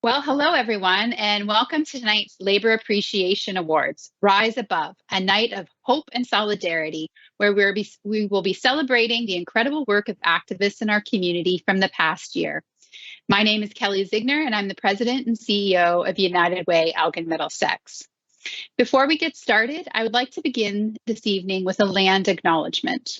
Well, hello everyone, and welcome to tonight's Labor Appreciation Awards, Rise Above, a night of hope and solidarity, where we will be celebrating the incredible work of activists in our community from the past year. My name is Kelly Ziegner, and I'm the President and CEO of United Way Elgin Middlesex. Before we get started, I would like to begin this evening with a land acknowledgement.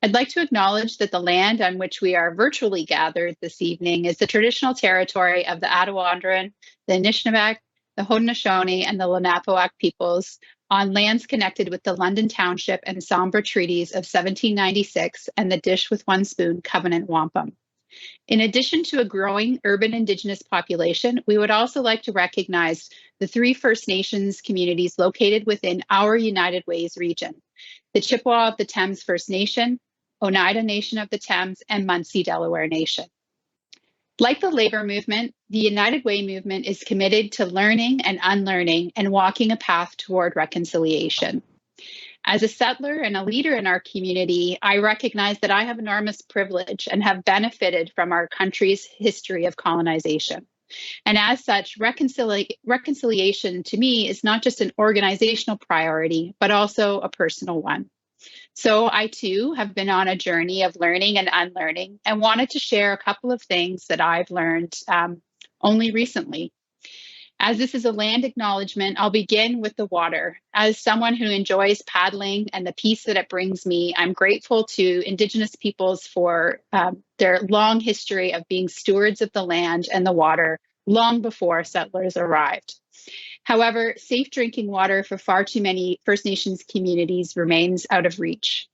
I'd like to acknowledge that the land on which we are virtually gathered this evening is the traditional territory of the Attawandaron, the Anishinaabe, the Haudenosaunee, and the Lenape peoples on lands connected with the London Township and Sombra Treaties of 1796 and the Dish with One Spoon Covenant Wampum. In addition to a growing urban Indigenous population, we would also like to recognize the 3 First Nations communities located within our United Ways region: the Chippewa of the Thames First Nation, Oneida Nation of the Thames, and Munsee Delaware Nation. Like the labor movement, the United Way movement is committed to learning and unlearning and walking a path toward reconciliation. As a settler and a leader in our community, I recognize that I have enormous privilege and have benefited from our country's history of colonization. And as such, reconciliation to me is not just an organizational priority, but also a personal one. So I too have been on a journey of learning and unlearning and wanted to share a couple of things that I've learned only recently. As this is a land acknowledgement, I'll begin with the water. As someone who enjoys paddling and the peace that it brings me, I'm grateful to Indigenous peoples for their long history of being stewards of the land and the water long before settlers arrived. However, safe drinking water for far too many First Nations communities remains out of reach.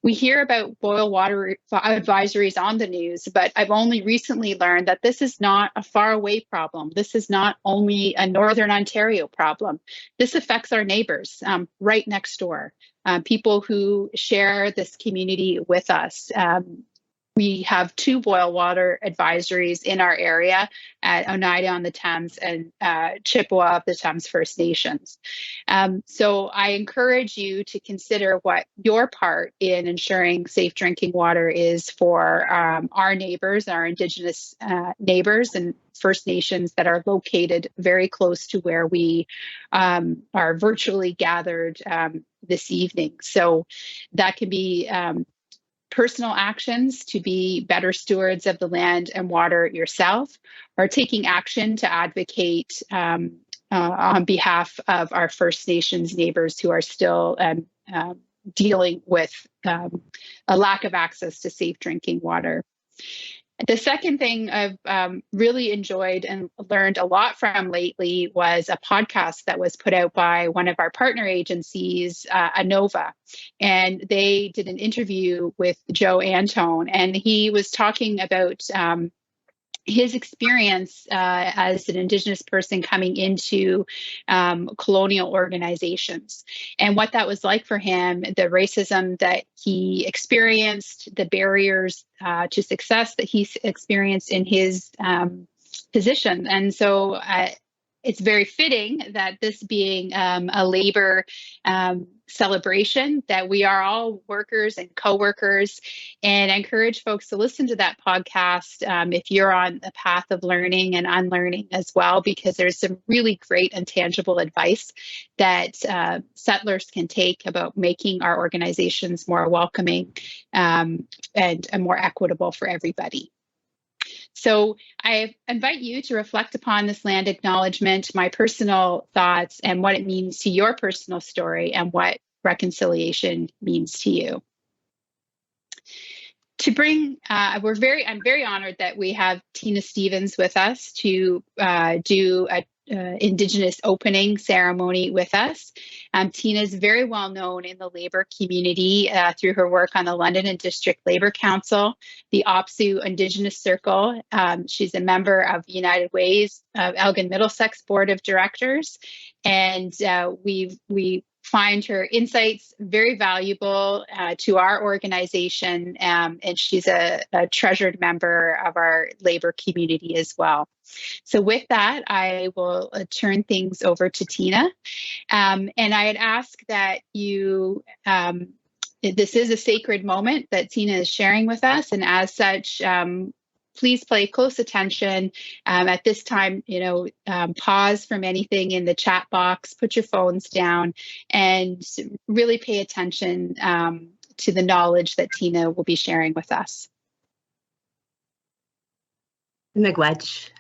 We hear about boil water advisories on the news, but I've only recently learned that this is not a faraway problem. This is not only a Northern Ontario problem. This affects our neighbors right next door, people who share this community with us. We have 2 boil water advisories in our area at Oneida on the Thames and Chippewa of the Thames First Nations. So I encourage you to consider what your part in ensuring safe drinking water is for our neighbors, our Indigenous neighbors and First Nations that are located very close to where we are virtually gathered this evening. So that can be personal actions to be better stewards of the land and water yourself, or taking action to advocate on behalf of our First Nations neighbors who are still dealing with a lack of access to safe drinking water. The second thing I've really enjoyed and learned a lot from lately was a podcast that was put out by one of our partner agencies, ANOVA. And they did an interview with Joe Antone, and he was talking about his experience as an Indigenous person coming into colonial organizations and what that was like for him, the racism that he experienced, the barriers to success that he experienced in his position. And so it's very fitting that this being a labor celebration, that we are all workers and co-workers, and I encourage folks to listen to that podcast if you're on the path of learning and unlearning as well, because there's some really great and tangible advice that settlers can take about making our organizations more welcoming and more equitable for everybody. So I invite you to reflect upon this land acknowledgement, my personal thoughts, and what it means to your personal story and what reconciliation means to you. To bring, I'm very honored that we have Tina Stevens with us to do a Indigenous opening ceremony with us. Tina is very well known in the labor community through her work on the London and District Labor Council, the OPSU Indigenous Circle. She's a member of United Ways Elgin Middlesex Board of Directors, and we find her insights very valuable to our organization, and she's a treasured member of our labor community as well. So with that, I will turn things over to Tina. And I'd ask that you, this is a sacred moment that Tina is sharing with us, and as such, please pay close attention. At this time, pause from anything in the chat box, put your phones down, and really pay attention to the knowledge that Tina will be sharing with us. Miigwech,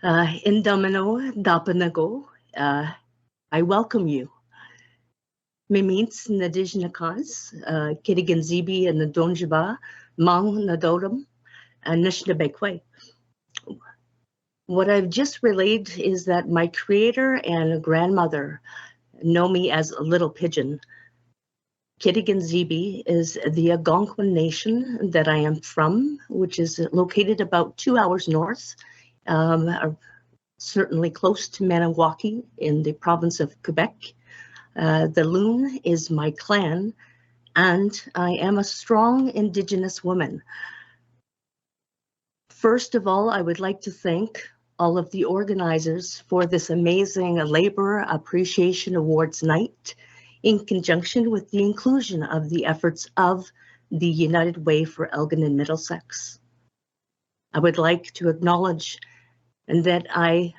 Indomino Dapanago, I welcome you. Mimits Nadijnakas, Kiriganzibi and Nadonjiba, Mang Nadoram, and Nishnabekwe. What I've just relayed is that my creator and grandmother know me as a little pigeon. Kiriganzibi is the Algonquin nation that I am from, which is located about 2 hours north, certainly close to Maniwaki in the province of Quebec. The Loon is my clan, and I am a strong Indigenous woman. First of all, I would like to thank all of the organizers for this amazing Labor Appreciation Awards night in conjunction with the inclusion of the efforts of the United Way for Elgin and Middlesex. I would like to acknowledge that I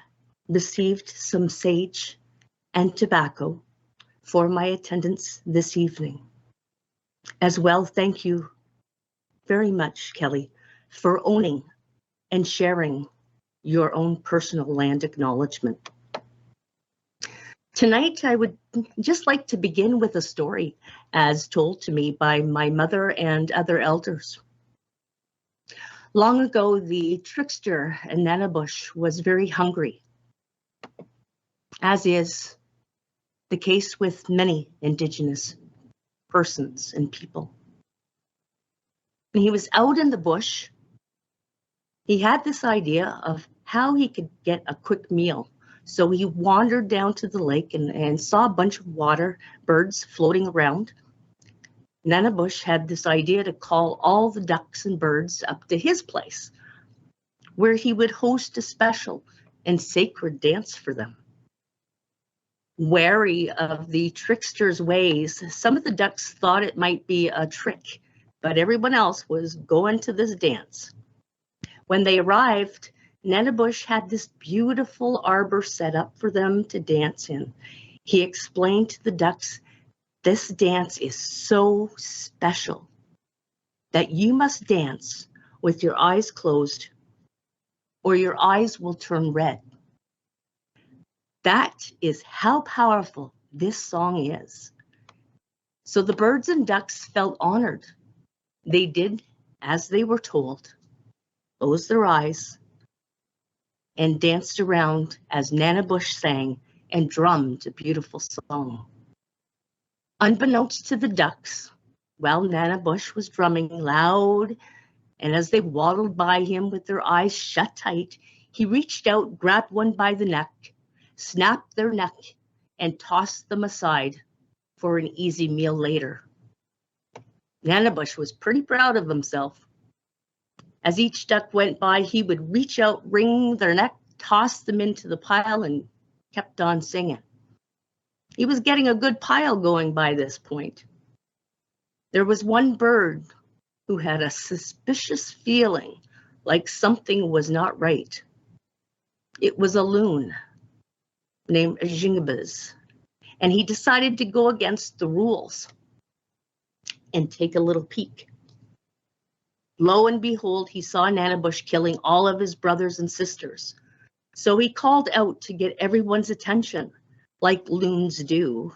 received some sage and tobacco for my attendance this evening. As well, thank you very much, Kelly, for owning and sharing your own personal land acknowledgement. Tonight, I would just like to begin with a story as told to me by my mother and other elders. Long ago, the trickster Nanabush was very hungry, as is the case with many Indigenous persons and people. And he was out in the bush. He had this idea of how he could get a quick meal. So he wandered down to the lake and saw a bunch of water birds floating around. Nanabush had this idea to call all the ducks and birds up to his place, where he would host a special and sacred dance for them. Wary of the trickster's ways, some of the ducks thought it might be a trick, but everyone else was going to this dance. When they arrived, Nanabush had this beautiful arbor set up for them to dance in. He explained to the ducks, this dance is so special that you must dance with your eyes closed or your eyes will turn red. That is how powerful this song is. So the birds and ducks felt honored. They did as they were told, closed their eyes, and danced around as Nanabush sang and drummed a beautiful song. Unbeknownst to the ducks, while Nanabush was drumming loud, and as they waddled by him with their eyes shut tight, he reached out, grabbed one by the neck, snapped their neck, and tossed them aside for an easy meal later. Nanabush was pretty proud of himself. As each duck went by, he would reach out, wring their neck, toss them into the pile, and kept on singing. He was getting a good pile going by this point. There was one bird who had a suspicious feeling like something was not right. It was a loon named Jingbis, and he decided to go against the rules and take a little peek. Lo and behold, he saw Nanabush killing all of his brothers and sisters. So he called out to get everyone's attention, like loons do.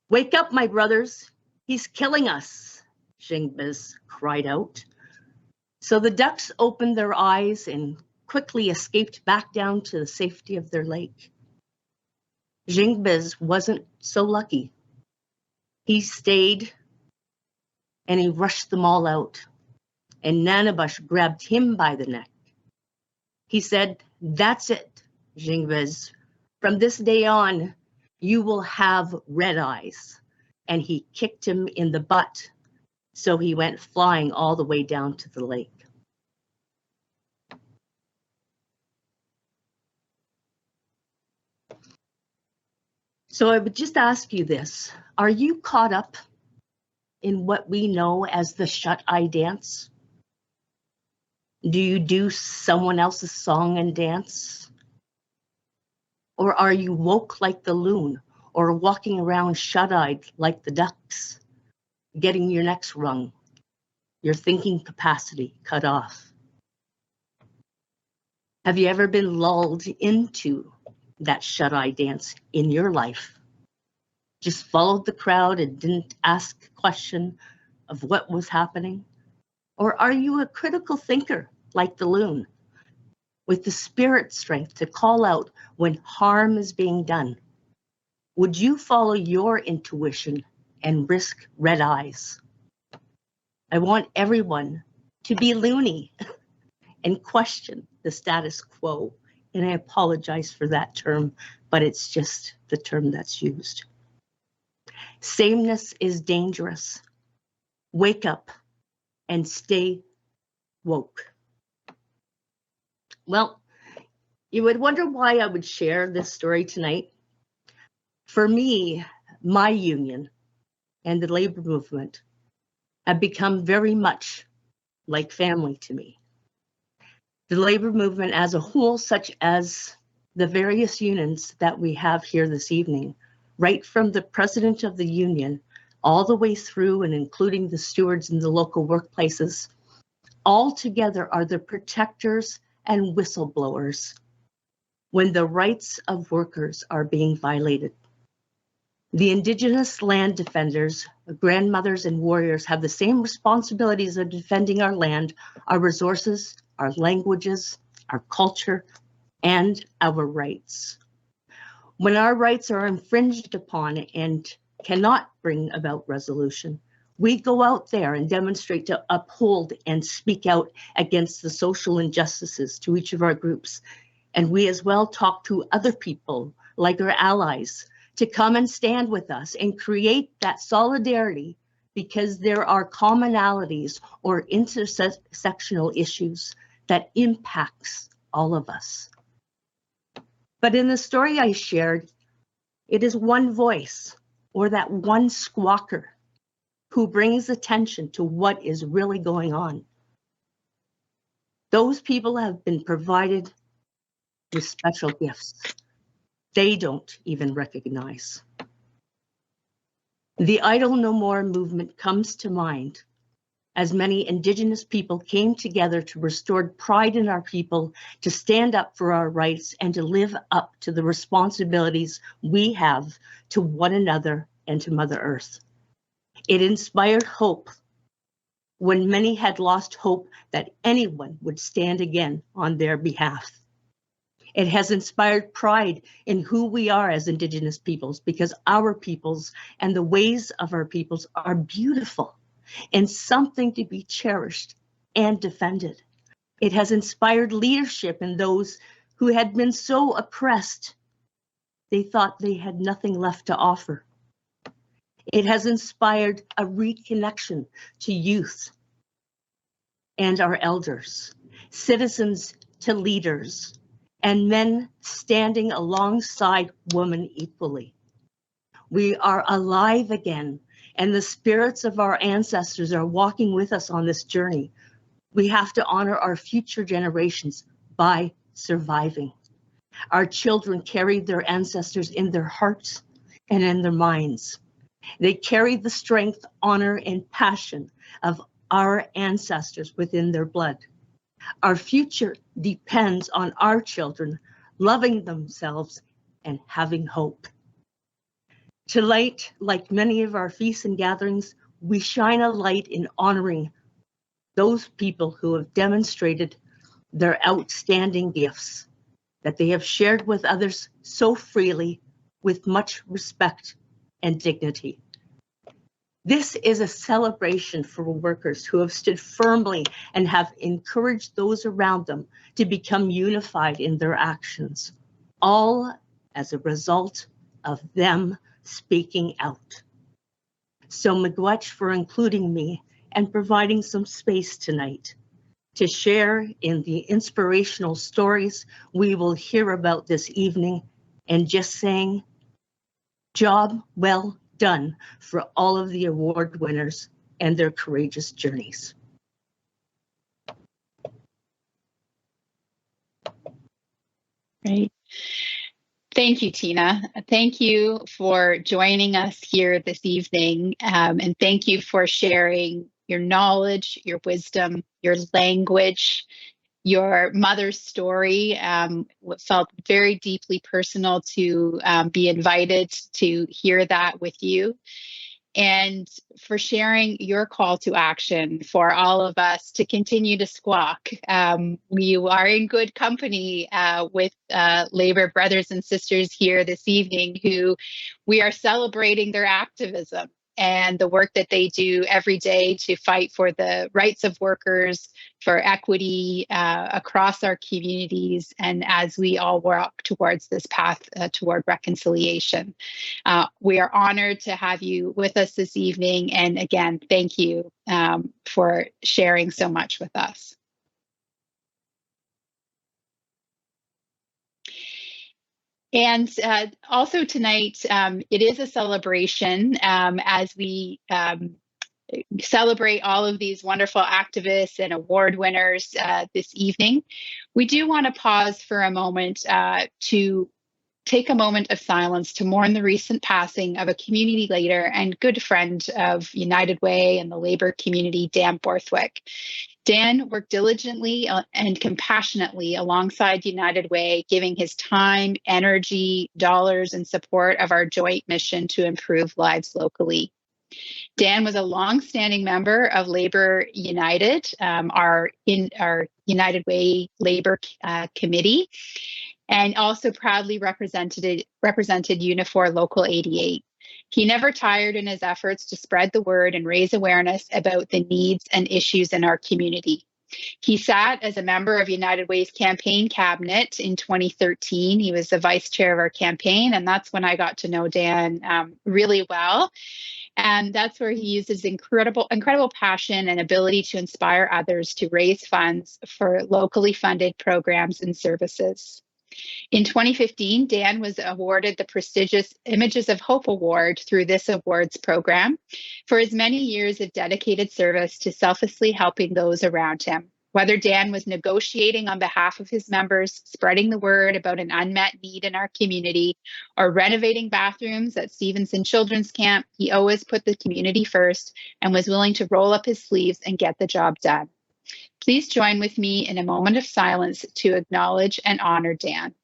Wake up, my brothers, he's killing us, Jingbis cried out. So the ducks opened their eyes and quickly escaped back down to the safety of their lake. Jingbis wasn't so lucky. He stayed and he rushed them all out. And Nanabush grabbed him by the neck. He said, that's it, Jingbis. From this day on, you will have red eyes. And he kicked him in the butt. So he went flying all the way down to the lake. So I would just ask you this. Are you caught up in what we know as the shut-eye dance? Do you do someone else's song and dance? Or are you woke like the loon, or walking around shut-eyed like the ducks, getting your necks wrung, your thinking capacity cut off? Have you ever been lulled into that shut-eye dance in your life? Just followed the crowd and didn't ask a question of what was happening? Or are you a critical thinker like the loon, with the spirit strength to call out when harm is being done? Would you follow your intuition and risk red eyes? I want everyone to be loony and question the status quo. And I apologize for that term, but it's just the term that's used. Sameness is dangerous. Wake up and stay woke. Well, you would wonder why I would share this story tonight. For me, my union and the labor movement have become very much like family to me. The labor movement as a whole, such as the various unions that we have here this evening, right from the president of the union, all the way through and including the stewards in the local workplaces, all together are the protectors and whistleblowers when the rights of workers are being violated. The Indigenous land defenders, grandmothers and warriors, have the same responsibilities of defending our land, our resources, our languages, our culture, and our rights. When our rights are infringed upon and cannot bring about resolution, we go out there and demonstrate to uphold and speak out against the social injustices to each of our groups. And we as well talk to other people, like our allies, to come and stand with us and create that solidarity, because there are commonalities or intersectional issues that impacts all of us. But in the story I shared, it is one voice or that one squawker who brings attention to what is really going on. Those people have been provided with special gifts they don't even recognize. The Idle No More movement comes to mind as many Indigenous people came together to restore pride in our people, to stand up for our rights, and to live up to the responsibilities we have to one another and to Mother Earth. It inspired hope when many had lost hope that anyone would stand again on their behalf. It has inspired pride in who we are as Indigenous peoples, because our peoples and the ways of our peoples are beautiful and something to be cherished and defended. It has inspired leadership in those who had been so oppressed they thought they had nothing left to offer. It has inspired a reconnection to youth and our elders, citizens to leaders, and men standing alongside women equally. We are alive again, and the spirits of our ancestors are walking with us on this journey. We have to honor our future generations by surviving. Our children carry their ancestors in their hearts and in their minds. They carry the strength, honor, and passion of our ancestors within their blood. Our future depends on our children loving themselves and having hope. Tonight, like many of our feasts and gatherings, we shine a light in honoring those people who have demonstrated their outstanding gifts that they have shared with others so freely, with much respect and dignity. This is a celebration for workers who have stood firmly and have encouraged those around them to become unified in their actions, all as a result of them speaking out. So miigwech for including me and providing some space tonight to share in the inspirational stories we will hear about this evening, and just saying, job well done for all of the award winners and their courageous journeys. Right. Thank you, Tina. Thank you for joining us here this evening. And thank you for sharing your knowledge, your wisdom, your language, your mother's story. What felt very deeply personal to be invited to hear that with you, and for sharing your call to action for all of us to continue to squawk. We are in good company with Labor brothers and sisters here this evening who we are celebrating their activism and the work that they do every day to fight for the rights of workers, for equity across our communities, and as we all walk towards this path toward reconciliation. We are honored to have you with us this evening. And again, thank you for sharing so much with us. And also tonight, it is a celebration as we celebrate all of these wonderful activists and award winners this evening. We do want to pause for a moment to take a moment of silence to mourn the recent passing of a community leader and good friend of United Way and the labor community, Dan Borthwick. Dan worked diligently and compassionately alongside United Way, giving his time, energy, dollars, and support of our joint mission to improve lives locally. Dan was a longstanding member of Labor United, our United Way Labor Committee, and also proudly represented Unifor Local 88. He never tired in his efforts to spread the word and raise awareness about the needs and issues in our community. He sat as a member of United Way's campaign cabinet in 2013. He was the vice chair of our campaign, and that's when I got to know Dan really well. And that's where he used his incredible passion and ability to inspire others to raise funds for locally funded programs and services. In 2015, Dan was awarded the prestigious Images of Hope Award through this awards program for his many years of dedicated service to selflessly helping those around him. Whether Dan was negotiating on behalf of his members, spreading the word about an unmet need in our community, or renovating bathrooms at Stevenson Children's Camp, he always put the community first and was willing to roll up his sleeves and get the job done. Please join with me in a moment of silence to acknowledge and honor Dan.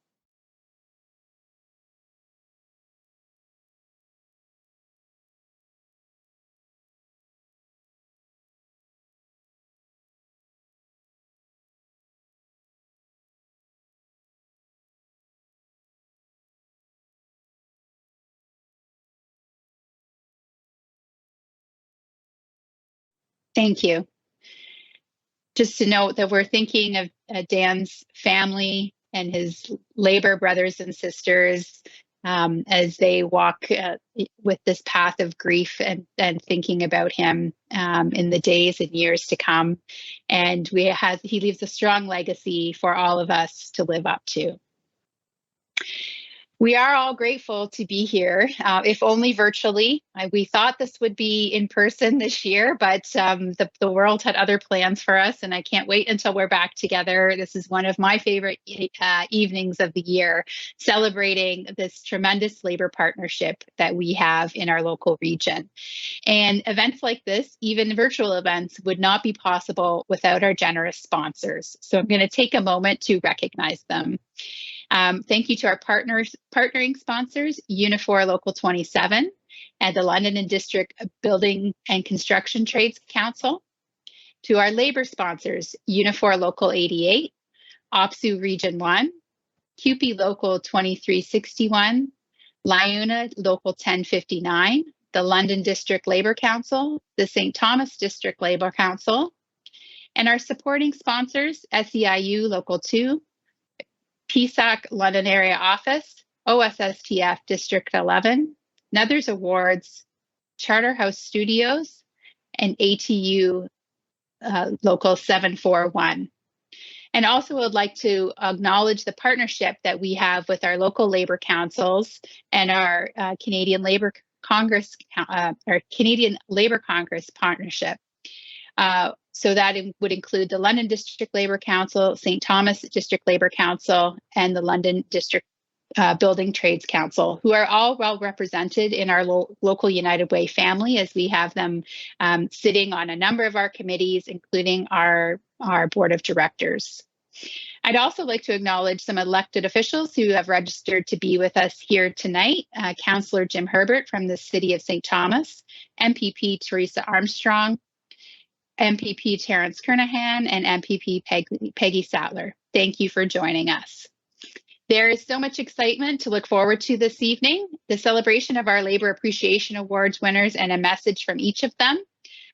Thank you. Just to note that we're thinking of Dan's family and his labor brothers and sisters as they walk with this path of grief and thinking about him in the days and years to come. And he leaves a strong legacy for all of us to live up to. We are all grateful to be here, if only virtually. We thought this would be in person this year, but the world had other plans for us, and I can't wait until we're back together. This is one of my favorite evenings of the year, celebrating this tremendous labor partnership that we have in our local region. And events like this, even virtual events, would not be possible without our generous sponsors. So I'm going to take a moment to recognize them. Thank you to our partnering sponsors, Unifor Local 27 and the London and District Building and Construction Trades Council. To our labor sponsors, Unifor Local 88, OPSU Region 1, QP Local 2361, LIUNA Local 1059, the London District Labor Council, the St. Thomas District Labor Council, and our supporting sponsors, SEIU Local 2, PSAC London Area Office, OSSTF District 11, Nethers Awards, Charterhouse Studios, and ATU Local 741. And also would like to acknowledge the partnership that we have with our local labor councils and our Canadian Labor Congress partnership. So that would include the London District Labour Council, St. Thomas District Labour Council, and the London District Building Trades Council, who are all well represented in our local United Way family, as we have them sitting on a number of our committees, including our board of directors. I'd also like to acknowledge some elected officials who have registered to be with us here tonight. Councillor Jim Herbert from the City of St. Thomas, MPP Teresa Armstrong, MPP Terence Kernahan, and MPP Peggy Sattler. Thank you for joining us. There is so much excitement to look forward to this evening. The celebration of our Labor Appreciation Awards winners and a message from each of them.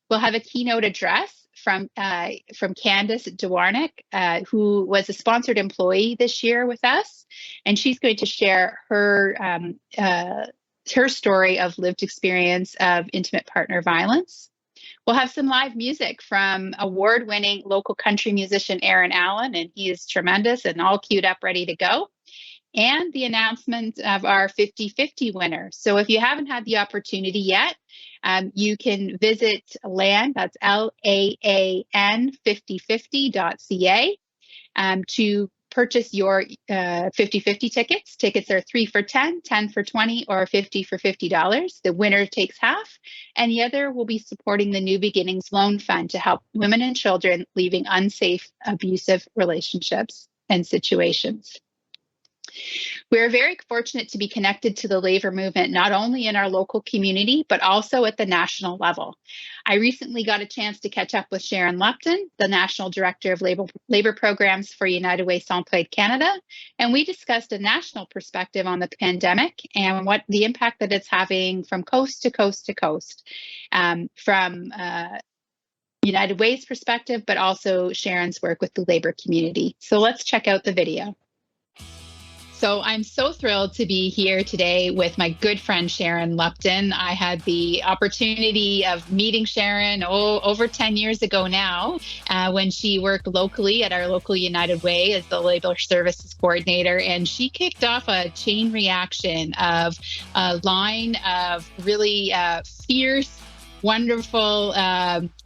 We'll have a keynote address from Candace Dwarnick, who was a sponsored employee this year with us, and she's going to share her story of lived experience of intimate partner violence. We'll have some live music from award-winning local country musician Aaron Allen, and he is tremendous and all queued up, ready to go. And the announcement of our 50/50 winner. So if you haven't had the opportunity yet, you can visit LAN, that's LAAN 5050.ca, to purchase your 50/50 tickets. Tickets are 3 for $10, 10 for $20, or 50 for $50. The winner takes half, and the other will be supporting the New Beginnings Loan Fund to help women and children leaving unsafe, abusive relationships and situations. We're very fortunate to be connected to the labor movement, not only in our local community, but also at the national level. I recently got a chance to catch up with Sharon Lupton, the National Director of Labor Programs for United Way Centraide Canada, and we discussed a national perspective on the pandemic and what the impact that it's having from coast to coast to coast, from United Way's perspective, but also Sharon's work with the labor community. So let's check out the video. So I'm so thrilled to be here today with my good friend, Sharon Lupton. I had the opportunity of meeting Sharon over 10 years ago now, when she worked locally at our local United Way as the Labor Services Coordinator. And she kicked off a chain reaction of a line of really fierce, wonderful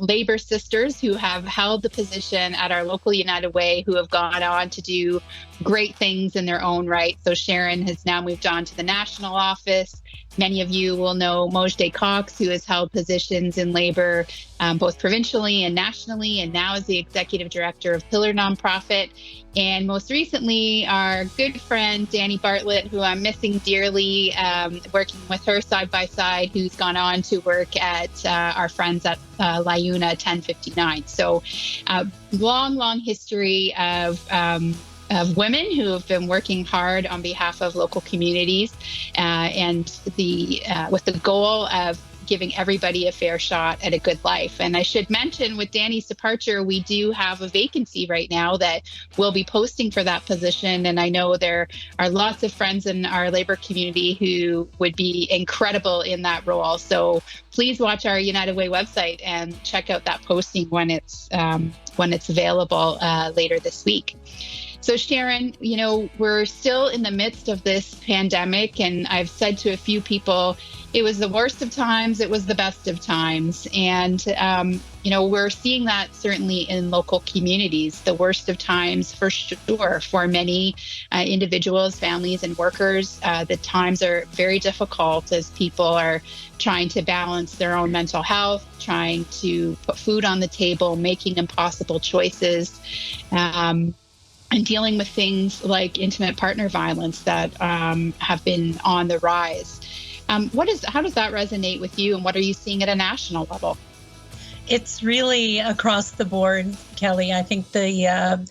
labor sisters who have held the position at our local United Way, who have gone on to do great things in their own right. So Sharon has now moved on to the national office. Many of you will know Mojde Cox, who has held positions in labor both provincially and nationally, and now is the executive director of Pillar Nonprofit. And most recently, our good friend, Danny Bartlett, who I'm missing dearly, working with her side by side, who's gone on to work at our friends at LIUNA 1059. So long history of women who have been working hard on behalf of local communities, and with the goal of giving everybody a fair shot at a good life. And I should mention, with Danny's departure, we do have a vacancy right now that we'll be posting for that position. And I know there are lots of friends in our labor community who would be incredible in that role. So please watch our United Way website and check out that posting when it's available later this week. So Sharon, we're still in the midst of this pandemic, and I've said to a few people, it was the worst of times, it was the best of times. And, we're seeing that certainly in local communities, the worst of times for sure, for many individuals, families, and workers. The times are very difficult as people are trying to balance their own mental health, trying to put food on the table, making impossible choices. And dealing with things like intimate partner violence that have been on the rise. How does that resonate with you, and what are you seeing at a national level? It's really across the board, Kelly. I think that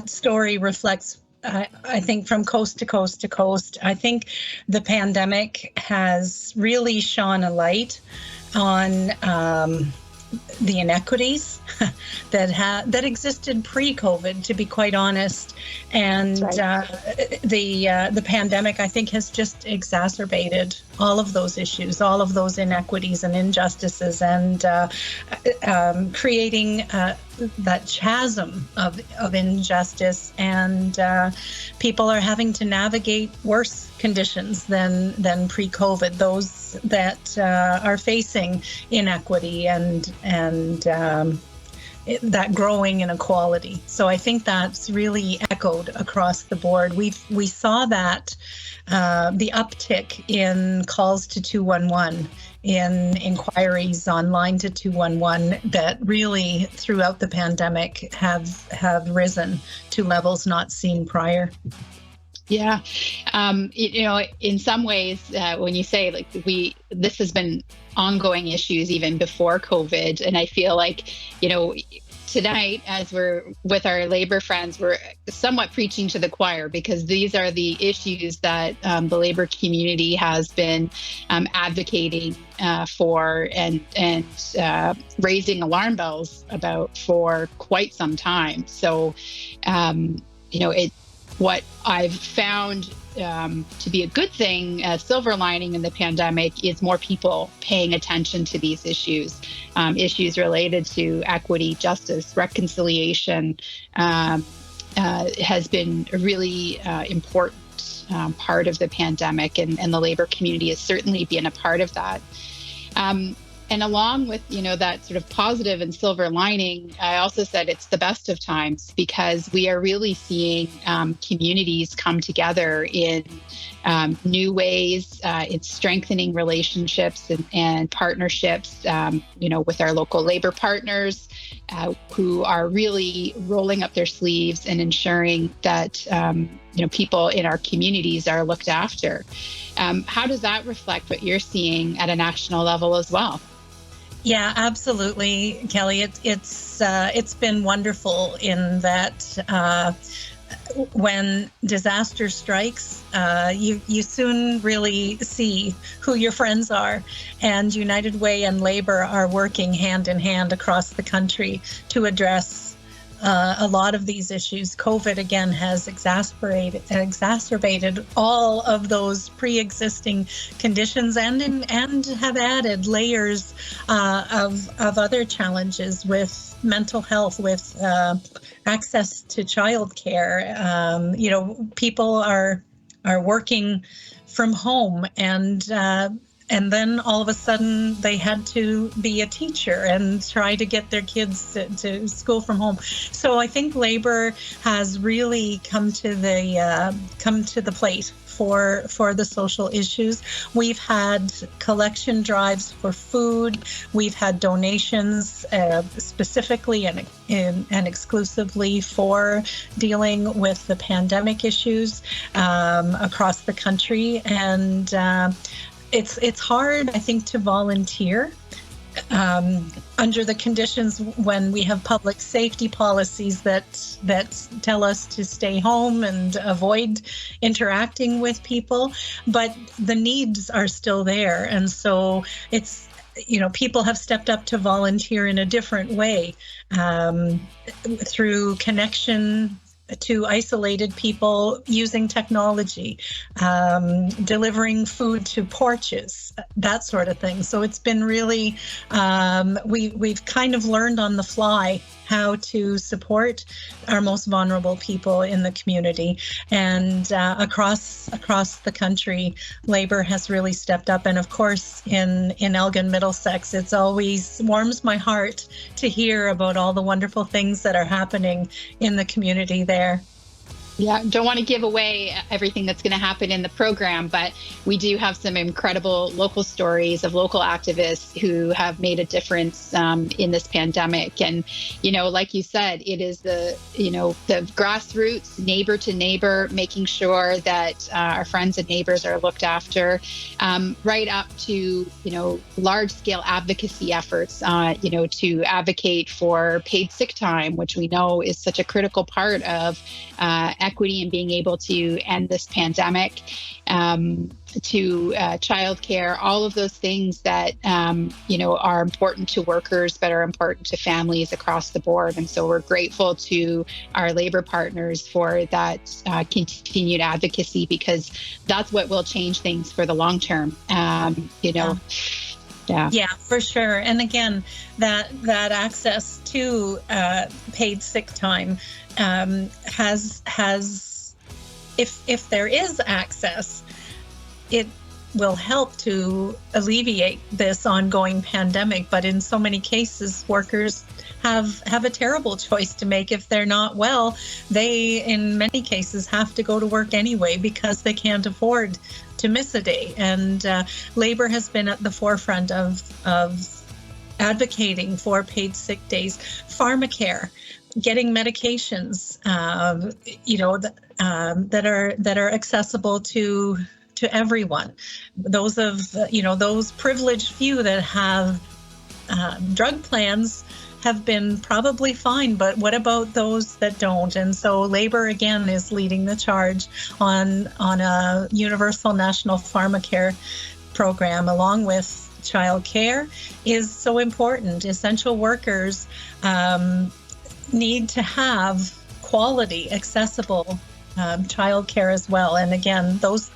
story reflects, I think, from coast to coast to coast. I think the pandemic has really shone a light on the inequities that existed pre-COVID, to be quite honest, and right. The pandemic, I think, has just exacerbated all of those issues, all of those inequities and injustices, and creating that chasm of injustice, and people are having to navigate worse conditions than pre-COVID. Those that are facing inequity and that growing inequality. So I think that's really echoed across the board. We saw that the uptick in calls to 211, in inquiries online to 211, that really throughout the pandemic have risen to levels not seen prior. Yeah. In some ways, when you say this has been ongoing issues even before COVID. And I feel like, tonight, as we're with our labor friends, we're somewhat preaching to the choir, because these are the issues that the labor community has been advocating for and raising alarm bells about for quite some time. So, what I've found to be a good thing, a silver lining in the pandemic, is more people paying attention to these issues, issues related to equity, justice, reconciliation, has been a really important part of the pandemic, and the labor community has certainly been a part of that. And along with, that sort of positive and silver lining, I also said it's the best of times, because we are really seeing communities come together in new ways. It's strengthening relationships and partnerships, with our local labor partners who are really rolling up their sleeves and ensuring that, people in our communities are looked after. How does that reflect what you're seeing at a national level as well? Yeah, absolutely, Kelly. It's been wonderful in that when disaster strikes, you soon really see who your friends are, and United Way and Labor are working hand in hand across the country to address a lot of these issues. COVID again has exacerbated all of those pre-existing conditions, and have added layers of other challenges with mental health, with access to childcare. People are working from home, and then all of a sudden they had to be a teacher and try to get their kids to school from home. So I think labor has really come to the plate for the social issues. We've had collection drives for food. We've had donations specifically and exclusively for dealing with the pandemic issues across the country. And it's hard, I think, to volunteer under the conditions when we have public safety policies that tell us to stay home and avoid interacting with people, but the needs are still there. And so it's, people have stepped up to volunteer in a different way, through connection to isolated people, using technology, delivering food to porches, that sort of thing. So it's been really, we've kind of learned on the fly how to support our most vulnerable people in the community. And across the country, labor has really stepped up. And of course, in Elgin, Middlesex, it's always warms my heart to hear about all the wonderful things that are happening in the community there. Yeah, don't want to give away everything that's going to happen in the program, but we do have some incredible local stories of local activists who have made a difference in this pandemic. And, like you said, it is the grassroots, neighbor to neighbor, making sure that our friends and neighbors are looked after, right up to, large scale advocacy efforts, to advocate for paid sick time, which we know is such a critical part of equity and being able to end this pandemic, to childcare, all of those things that, are important to workers, but are important to families across the board. And so we're grateful to our labor partners for that continued advocacy, because that's what will change things for the long term. Yeah, for sure. And again, that access to paid sick time has if there is access, will help to alleviate this ongoing pandemic. But in so many cases, workers have a terrible choice to make. If they're not well, they, in many cases, have to go to work anyway because they can't afford to miss a day. And Labor has been at the forefront of advocating for paid sick days, pharmacare, getting medications, that are accessible to everyone. Those those privileged few that have drug plans have been probably fine, but what about those that don't? And so Labor again is leading the charge on a universal national pharmacare program, along with childcare is so important. Essential workers need to have quality, accessible childcare as well. And again, those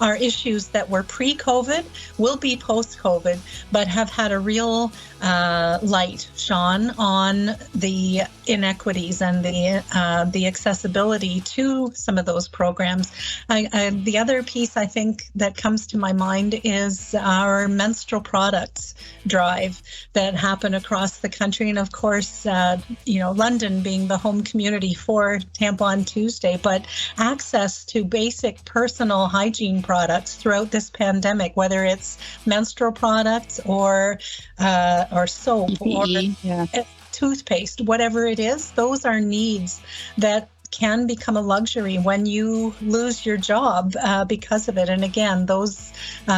are issues that were pre-COVID, will be post-COVID, but have had a real light shone on the inequities and the accessibility to some of those programs. The other piece I think that comes to my mind is our menstrual products drive that happen across the country, and of course, London being the home community for Tampon Tuesday, but access to basic personal hygiene products throughout this pandemic, whether it's menstrual products or soap PPE, or toothpaste, whatever it is, those are needs that can become a luxury when you lose your job because of it. And again, those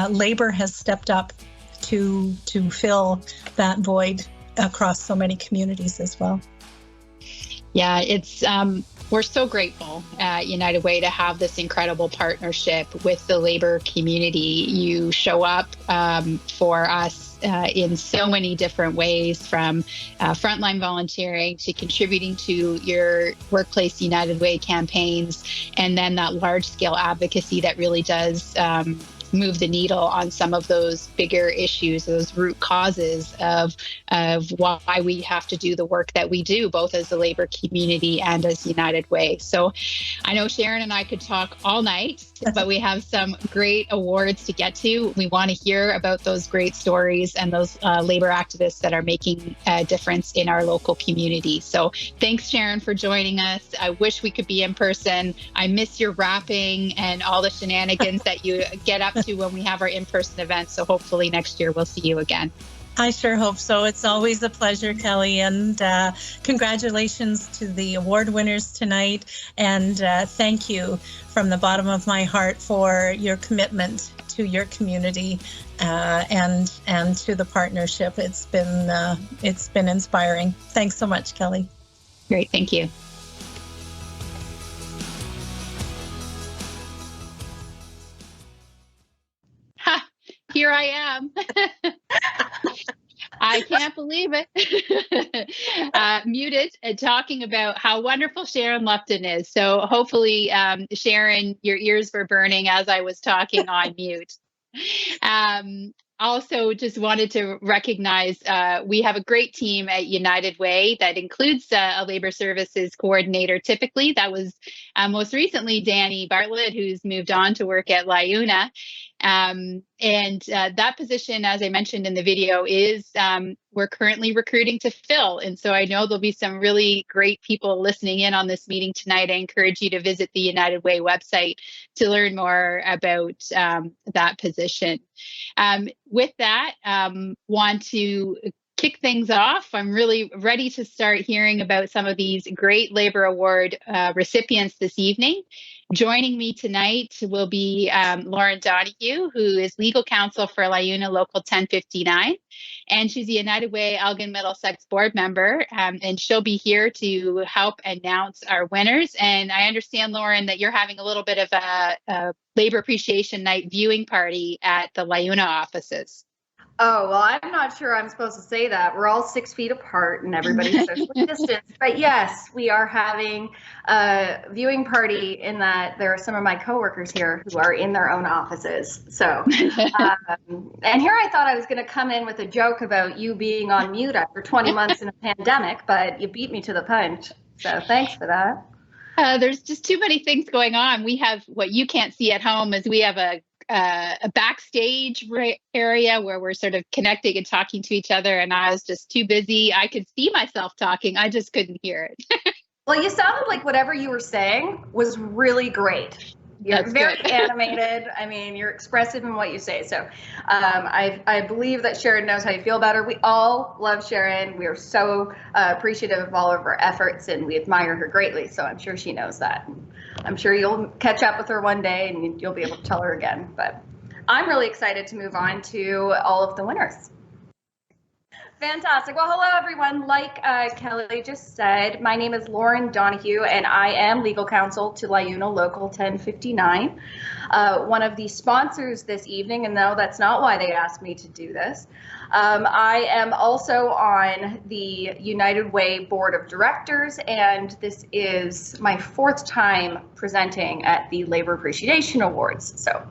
Labor has stepped up to fill that void across so many communities as well. Yeah, it's we're so grateful at United Way to have this incredible partnership with the Labor community. You show up for us in so many different ways, from frontline volunteering to contributing to your Workplace United Way campaigns, and then that large-scale advocacy that really does move the needle on some of those bigger issues, those root causes of why we have to do the work that we do, both as the Labor community and as United Way. So I know Sharon and I could talk all night, but we have some great awards to get to. We want to hear about those great stories and those Labor activists that are making a difference in our local community. So thanks, Sharon, for joining us. I wish we could be in person. I miss your rapping and all the shenanigans that you get up to when we have our in-person events. So hopefully next year we'll see you again. I sure hope so. It's always a pleasure, Kelly, and congratulations to the award winners tonight. And thank you from the bottom of my heart for your commitment to your community and to the partnership. It's been inspiring. Thanks so much, Kelly. Great, thank you. Here I am. I can't believe it. Muted and talking about how wonderful Sharon Lupton is. So hopefully, Sharon, your ears were burning as I was talking on mute. Also, just wanted to recognize we have a great team at United Way that includes a labor services coordinator. Typically, that was most recently Danny Bartlett, who's moved on to work at LIUNA. And that position, as I mentioned in the video, is we're currently recruiting to fill. And so I know there'll be some really great people listening in on this meeting tonight. I encourage you to visit the United Way website to learn more about that position. With that, want to kick things off. I'm really ready to start hearing about some of these great Labor Award recipients this evening. Joining me tonight will be Lauren Donahue, who is legal counsel for LIUNA Local 1059, and she's the United Way Elgin Middlesex board member, and she'll be here to help announce our winners. And I understand, Lauren, that you're having a little bit of a Labor Appreciation Night viewing party at the LIUNA offices. Oh, well, I'm not sure I'm supposed to say that. We're all 6 feet apart and everybody's socially distanced. But yes, we are having a viewing party in that there are some of my coworkers here who are in their own offices. So, and here I thought I was going to come in with a joke about you being on mute after 20 months in a pandemic, but you beat me to the punch. So thanks for that. There's just too many things going on. We have what you can't see at home is we have a a backstage area where we're sort of connecting and talking to each other. And I was just too busy. I could see myself talking. I just couldn't hear it. Well, you sounded like whatever you were saying was really great. You're That's very good. animated. I mean, you're expressive in what you say. So I believe that Sharon knows how you feel about her. We all love Sharon. We are so appreciative of all of her efforts, and we admire her greatly. So I'm sure she knows that. I'm sure you'll catch up with her one day and you'll be able to tell her again. But I'm really excited to move on to all of the winners. Fantastic. Well, hello, everyone. Like Kelly just said, my name is Lauren Donahue, and I am legal counsel to LiUNA Local 1059, one of the sponsors this evening, and no, that's not why they asked me to do this. I am also on the United Way Board of Directors, and this is my 4th time presenting at the Labor Appreciation Awards. So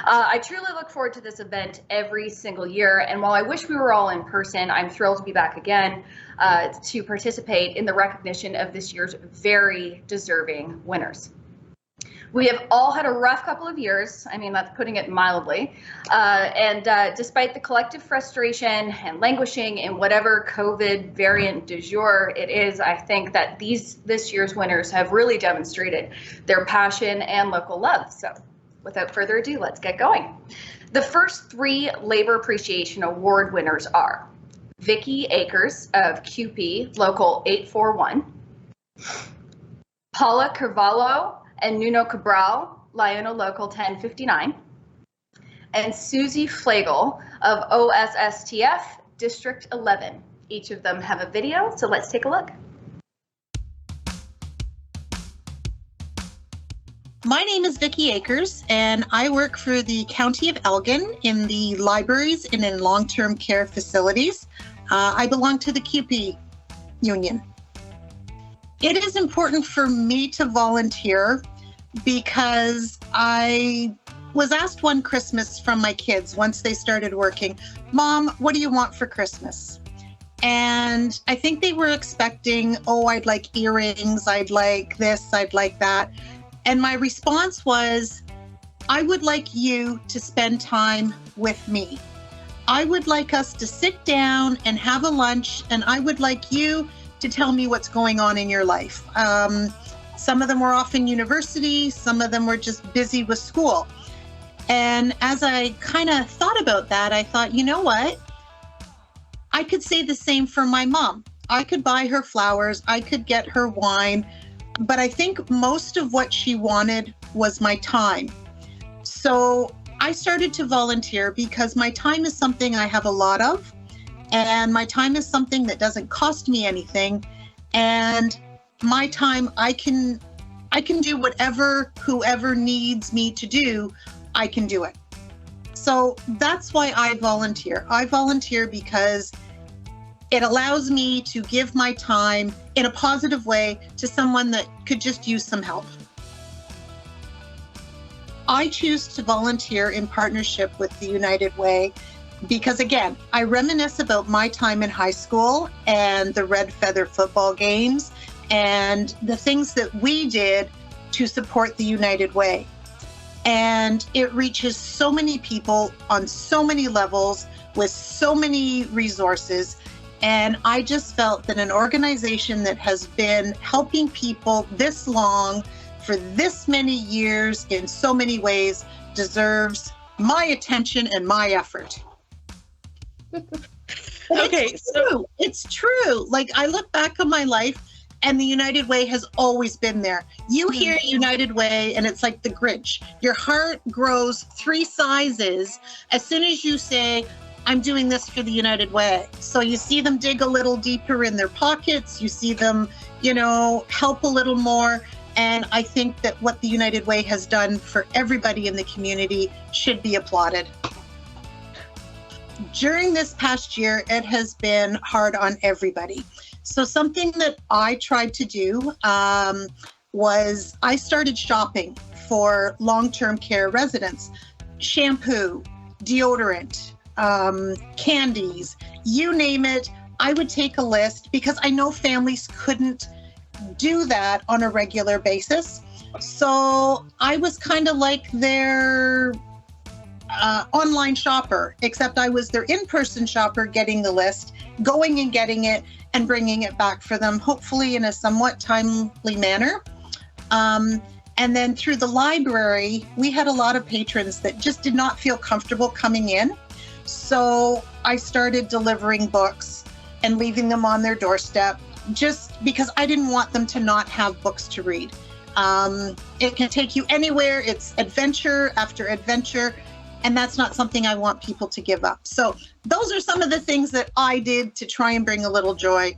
I truly look forward to this event every single year, and while I wish we were all in person, I'm thrilled to be back again to participate in the recognition of this year's very deserving winners. We have all had a rough couple of years. I mean, that's putting it mildly. And despite the collective frustration and languishing in whatever COVID variant du jour it is, I think that this year's winners have really demonstrated their passion and local love. So without further ado, let's get going. The first 3 Labor Appreciation Award winners are Vicki Akers of QP Local 841, Paula Carvalho and Nuno Cabral, LiUNA Local 1059, and Susie Flagel of OSSTF District 11. Each of them have a video, so let's take a look. My name is Vicki Akers, and I work for the County of Elgin in the libraries and in long-term care facilities. I belong to the QP union. It is important for me to volunteer because I was asked one Christmas from my kids once they started working, "Mom, what do you want for Christmas?" And I think they were expecting, "Oh, I'd like earrings, I'd like this, I'd like that." And my response was, "I would like you to spend time with me. I would like us to sit down and have a lunch, and I would like you to tell me what's going on in your life." Some of them were off in university, some of them were just busy with school. And as I kind of thought about that, I thought, you know what? I could say the same for my mom. I could buy her flowers, I could get her wine, but I think most of what she wanted was my time. So I started to volunteer because my time is something I have a lot of, and my time is something that doesn't cost me anything. And my time, I can do whatever whoever needs me to do, I can do it. So that's why I volunteer. I volunteer because it allows me to give my time in a positive way to someone that could just use some help. I choose to volunteer in partnership with the United Way because, again, I reminisce about my time in high school and the Red Feather football games and the things that we did to support the United Way. And it reaches so many people on so many levels with so many resources. And I just felt that an organization that has been helping people this long for this many years in so many ways deserves my attention and my effort. Okay, It's true. Like, I look back on my life and the United Way has always been there. You hear United Way and it's like the Grinch. Your heart grows 3 sizes as soon as you say, "I'm doing this for the United Way." So you see them dig a little deeper in their pockets. You see them, help a little more. And I think that what the United Way has done for everybody in the community should be applauded. During this past year, it has been hard on everybody. So something that I tried to do was I started shopping for long-term care residents. Shampoo, deodorant, candies, you name it. I would take a list because I know families couldn't do that on a regular basis. So I was kind of like their online shopper, except I was their in-person shopper, getting the list, going and getting it and bringing it back for them, hopefully in a somewhat timely manner. And then through the library, we had a lot of patrons that just did not feel comfortable coming in. So I started delivering books and leaving them on their doorstep, just because I didn't want them to not have books to read. It can take you anywhere. It's adventure after adventure, and that's not something I want people to give up. So those are some of the things that I did to try and bring a little joy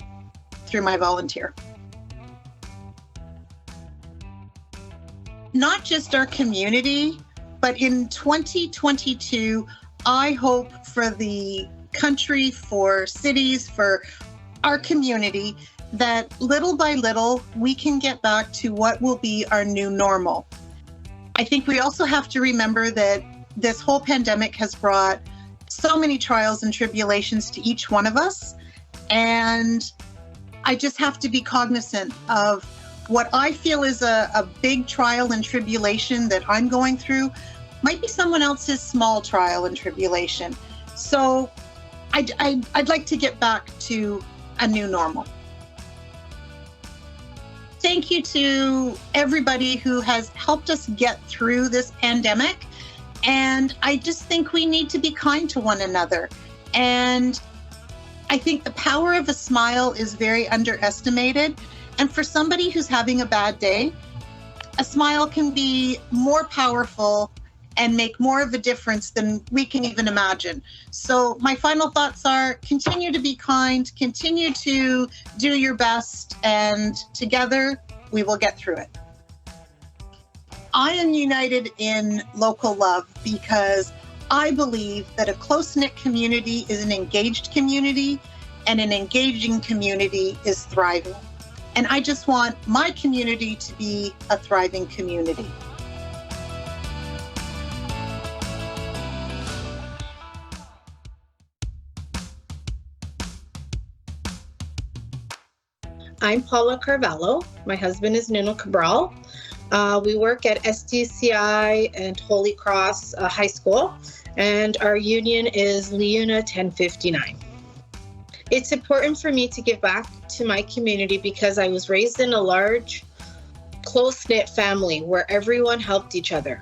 through my volunteer. Not just our community, but in 2022, I hope for the country, for cities, for our community, that little by little, we can get back to what will be our new normal. I think we also have to remember that this whole pandemic has brought so many trials and tribulations to each one of us. And I just have to be cognizant of what I feel is a big trial and tribulation that I'm going through might be someone else's small trial and tribulation. So I'd like to get back to a new normal. Thank you to everybody who has helped us get through this pandemic. And I just think we need to be kind to one another. And I think the power of a smile is very underestimated. And for somebody who's having a bad day, a smile can be more powerful and make more of a difference than we can even imagine. So my final thoughts are, continue to be kind, continue to do your best, and together we will get through it. I am united in local love because I believe that a close-knit community is an engaged community, and an engaging community is thriving. And I just want my community to be a thriving community. I'm Paula Carvalho. My husband is Nuno Cabral. We work at SDCI and Holy Cross High School, and our union is Leuna 1059. It's important for me to give back to my community because I was raised in a large, close-knit family where everyone helped each other.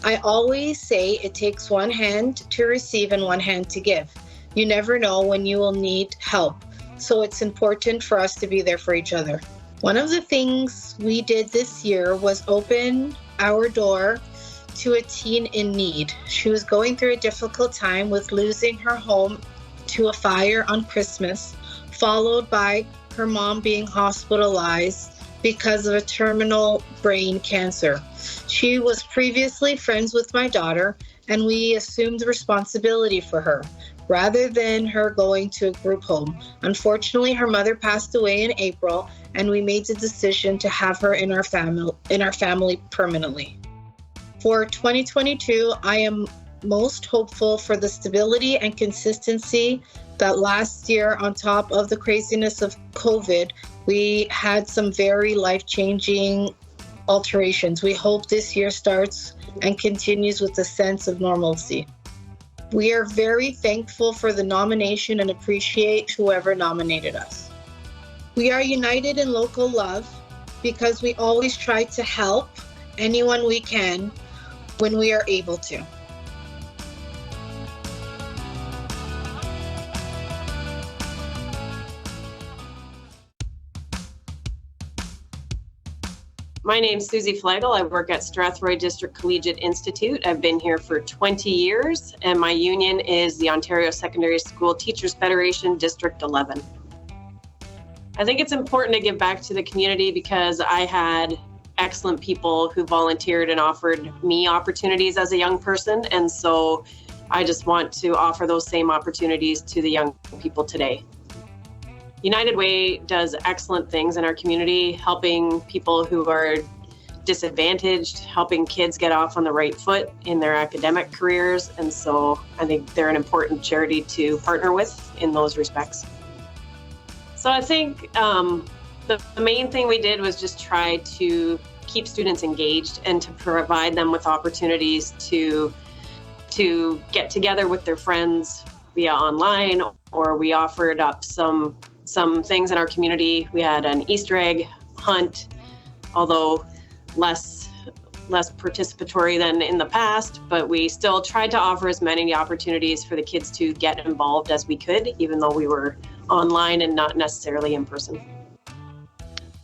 I always say it takes one hand to receive and one hand to give. You never know when you will need help, so it's important for us to be there for each other. One of the things we did this year was open our door to a teen in need. She was going through a difficult time with losing her home to a fire on Christmas, followed by her mom being hospitalized because of a terminal brain cancer. She was previously friends with my daughter, and we assumed responsibility for her rather than her going to a group home. Unfortunately, her mother passed away in April, and we made the decision to have her in our family permanently. For 2022, I am most hopeful for the stability and consistency that last year, on top of the craziness of COVID, we had some very life-changing alterations. We hope this year starts and continues with a sense of normalcy. We are very thankful for the nomination and appreciate whoever nominated us. We are united in local love because we always try to help anyone we can when we are able to. My name's Susie Flagel. I work at Strathroy District Collegiate Institute. I've been here for 20 years, and my union is the Ontario Secondary School Teachers Federation, District 11. I think it's important to give back to the community because I had excellent people who volunteered and offered me opportunities as a young person, and so I just want to offer those same opportunities to the young people today. United Way does excellent things in our community, helping people who are disadvantaged, helping kids get off on the right foot in their academic careers. And so I think they're an important charity to partner with in those respects. So I think the main thing we did was just try to keep students engaged and to provide them with opportunities to to get together with their friends via online, or we offered up some things in our community. We had an Easter egg hunt, although less participatory than in the past, but we still tried to offer as many opportunities for the kids to get involved as we could, even though we were online and not necessarily in person.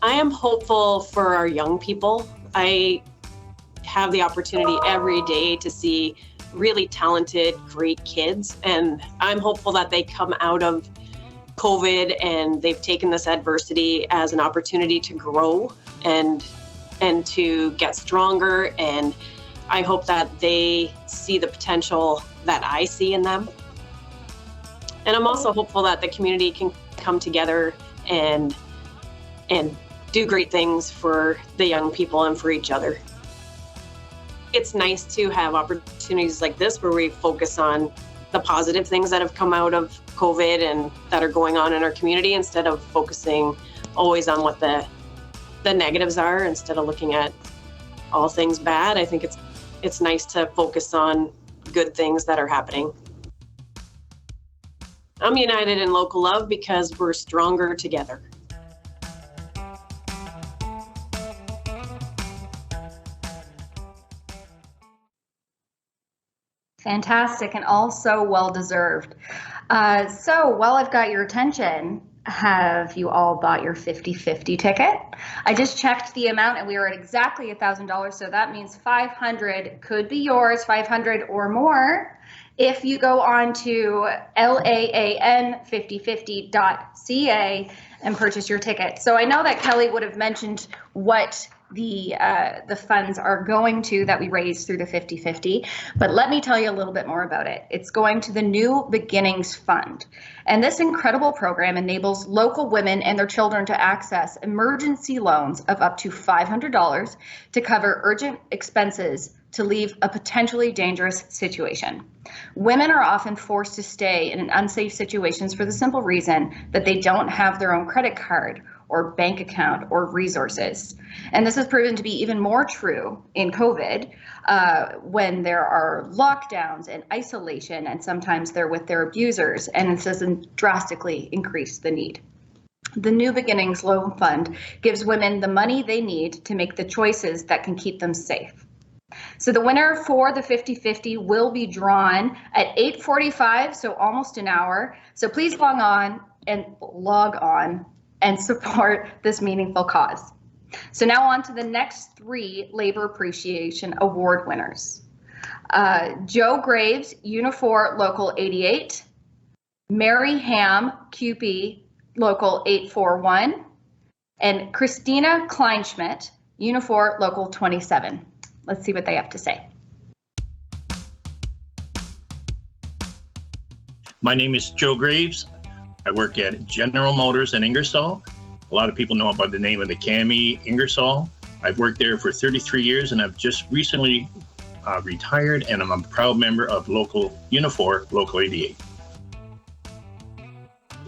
I am hopeful for our young people. I have the opportunity every day to see really talented, great kids, and I'm hopeful that they come out of COVID and they've taken this adversity as an opportunity to grow and to get stronger, and I hope that they see the potential that I see in them. And I'm also hopeful that the community can come together and do great things for the young people and for each other. It's nice to have opportunities like this where we focus on the positive things that have come out of COVID and that are going on in our community, instead of focusing always on what the negatives are, instead of looking at all things bad. I think it's nice to focus on good things that are happening. I'm united in local love because we're stronger together. Fantastic, and also well-deserved. So while I've got your attention, have you all bought your 50/50 ticket? I just checked the amount and we are at exactly $1,000. So that means 500 could be yours, 500 or more, if you go on to LAAN5050.ca and purchase your ticket. So I know that Kelly would have mentioned what the funds are going to that we raised through the 50/50, but let me tell you a little bit more about it. It's going to the New Beginnings Fund, and this incredible program enables local women and their children to access emergency loans of up to $500 to cover urgent expenses to leave a potentially dangerous situation. Women are often forced to stay in unsafe situations for the simple reason that they don't have their own credit card or bank account or resources. And this has proven to be even more true in COVID when there are lockdowns and isolation, and sometimes they're with their abusers, and this has drastically increased the need. The New Beginnings Loan Fund gives women the money they need to make the choices that can keep them safe. So the winner for the 50/50 will be drawn at 8:45, so almost an hour. So please log on and support this meaningful cause. So now on to the next 3 Labor Appreciation Award winners. Joe Graves, Unifor Local 88, Mary Ham, QP Local 841, and Christina Kleinschmidt, Unifor Local 27. Let's see what they have to say. My name is Joe Graves. I work at General Motors in Ingersoll. A lot of people know about the name of the Cami Ingersoll. I've worked there for 33 years and I've just recently retired, and I'm a proud member of Unifor Local 88.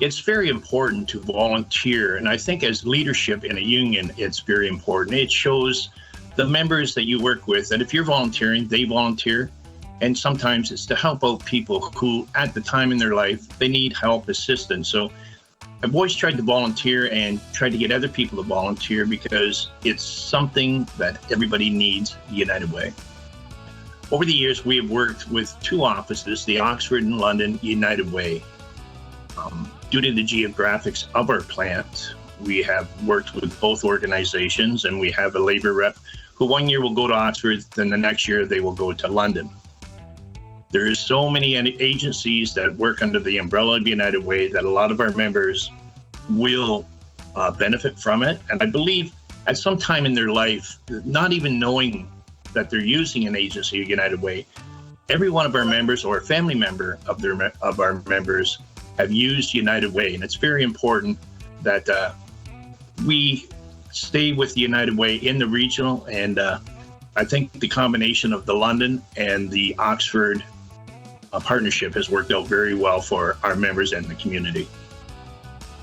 It's very important to volunteer, and I think as leadership in a union, it's very important. It shows the members that you work with that if you're volunteering, they volunteer. And sometimes it's to help out people who, at the time in their life, they need help, assistance. So I've always tried to volunteer and tried to get other people to volunteer because it's something that everybody needs the United Way. Over the years, we have worked with 2 offices, the Oxford and London United Way. Due to the geographics of our plant, we have worked with both organizations, and we have a labor rep who one year will go to Oxford, then the next year they will go to London. There is so many agencies that work under the umbrella of United Way that a lot of our members will benefit from it. And I believe at some time in their life, not even knowing that they're using an agency of United Way, every one of our members or a family member of our members have used United Way. And it's very important that we stay with the United Way in the regional. And I think the combination of the London and the Oxford partnership has worked out very well for our members and the community.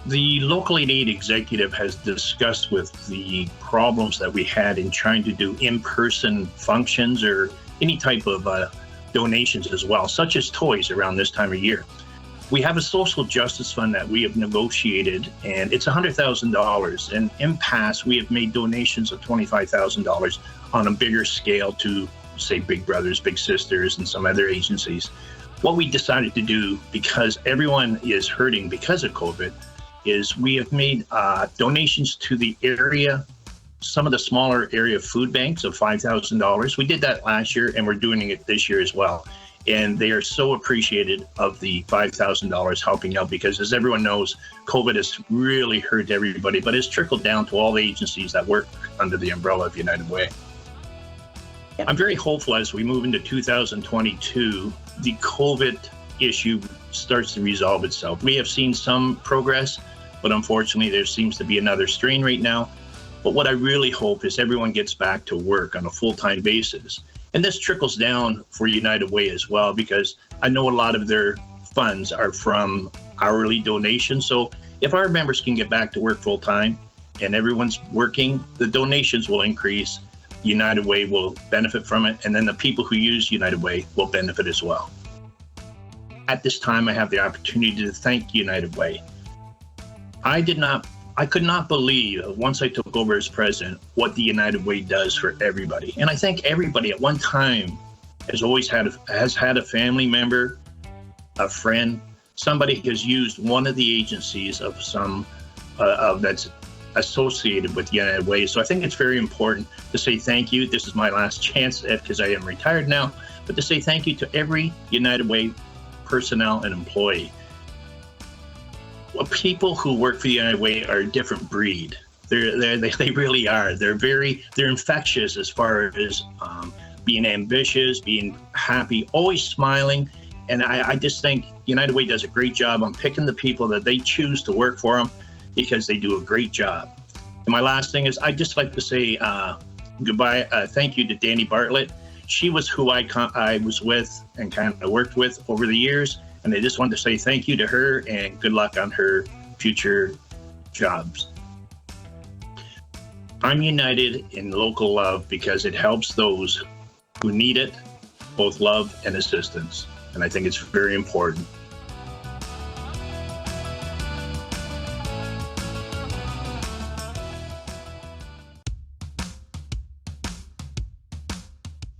The Local 88 executive has discussed with the problems that we had in trying to do in-person functions or any type of donations as well, such as toys around this time of year. We have a social justice fund that we have negotiated, and it's $100,000. And in past, we have made donations of $25,000 on a bigger scale to, say, Big Brothers, Big Sisters, and some other agencies. What we decided to do, because everyone is hurting because of COVID, is we have made donations to the area, some of the smaller area food banks of $5,000. We did that last year, and we're doing it this year as well. And they are so appreciated of the $5,000 helping out, because as everyone knows, COVID has really hurt everybody, but it's trickled down to all the agencies that work under the umbrella of United Way. I'm very hopeful as we move into 2022, the COVID issue starts to resolve itself. We have seen some progress, but unfortunately there seems to be another strain right now. But what I really hope is everyone gets back to work on a full-time basis. And this trickles down for United Way as well, because I know a lot of their funds are from hourly donations. So if our members can get back to work full-time and everyone's working, the donations will increase. United Way will benefit from it, and then the people who use United Way will benefit as well. At this time, I have the opportunity to thank United Way. I could not believe, once I took over as president, what the United Way does for everybody. And I think everybody at one time has had a family member, a friend, somebody has used one of the agencies of some that's associated with United Way. So I think it's very important to say thank you. This is my last chance, because I am retired now, but to say thank you to every United Way personnel and employee. Well, people who work for the United Way are a different breed. They really are. They're infectious as far as being ambitious, being happy, always smiling. And I just think United Way does a great job on picking the people that they choose to work for them, because they do a great job. And my last thing is, I'd just like to say goodbye, thank you to Danny Bartlett. She was who I was with and kind of worked with over the years. And I just wanted to say thank you to her and good luck on her future jobs. I'm united in local love because it helps those who need it, both love and assistance. And I think it's very important.